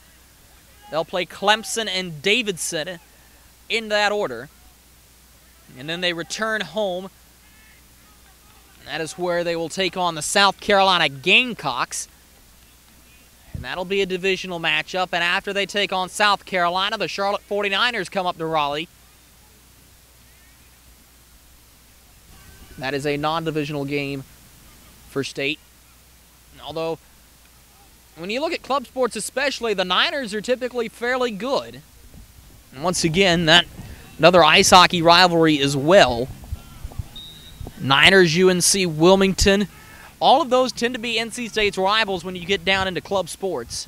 They'll play Clemson and Davidson in that order. And then they return home. That is where they will take on the South Carolina Gamecocks. And that'll be a divisional matchup. And after they take on South Carolina, the Charlotte 49ers come up to Raleigh. That is a non-divisional game for State. Although, when you look at club sports especially, the Niners are typically fairly good. And once again, that another ice hockey rivalry as well. Niners, UNC, Wilmington, all of those tend to be NC State's rivals when you get down into club sports.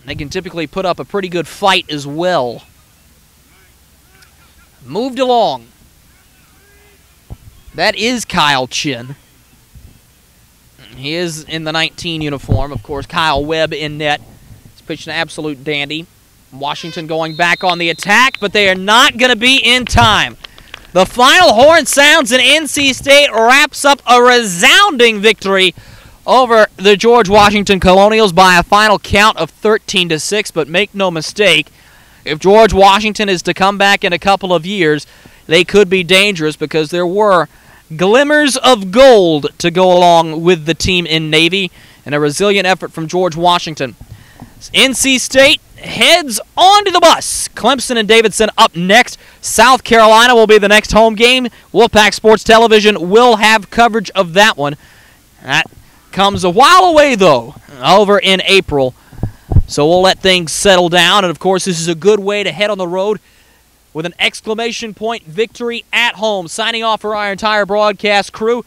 They can typically put up a pretty good fight as well. Moved along. That is Kyle Chin. He is in the 19 uniform. Of course, Kyle Webb in net. He's pitched an absolute dandy. Washington going back on the attack, but they are not going to be in time. The final horn sounds and NC State wraps up a resounding victory over the George Washington Colonials by a final count of 13-6. But make no mistake, if George Washington is to come back in a couple of years, they could be dangerous because there were glimmers of gold to go along with the team in Navy and a resilient effort from George Washington. NC State heads onto the bus. Clemson and Davidson up next. South Carolina will be the next home game. Wolfpack Sports Television will have coverage of that one. That comes a while away, though, over in April. So we'll let things settle down. And, of course, this is a good way to head on the road with an exclamation point victory at home. Signing off for our entire broadcast crew,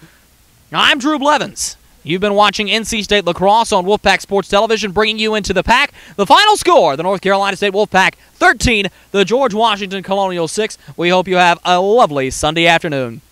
I'm Drew Blevins. You've been watching NC State Lacrosse on Wolfpack Sports Television, bringing you into the pack. The final score, the North Carolina State Wolfpack 13, the George Washington Colonials 6. We hope you have a lovely Sunday afternoon.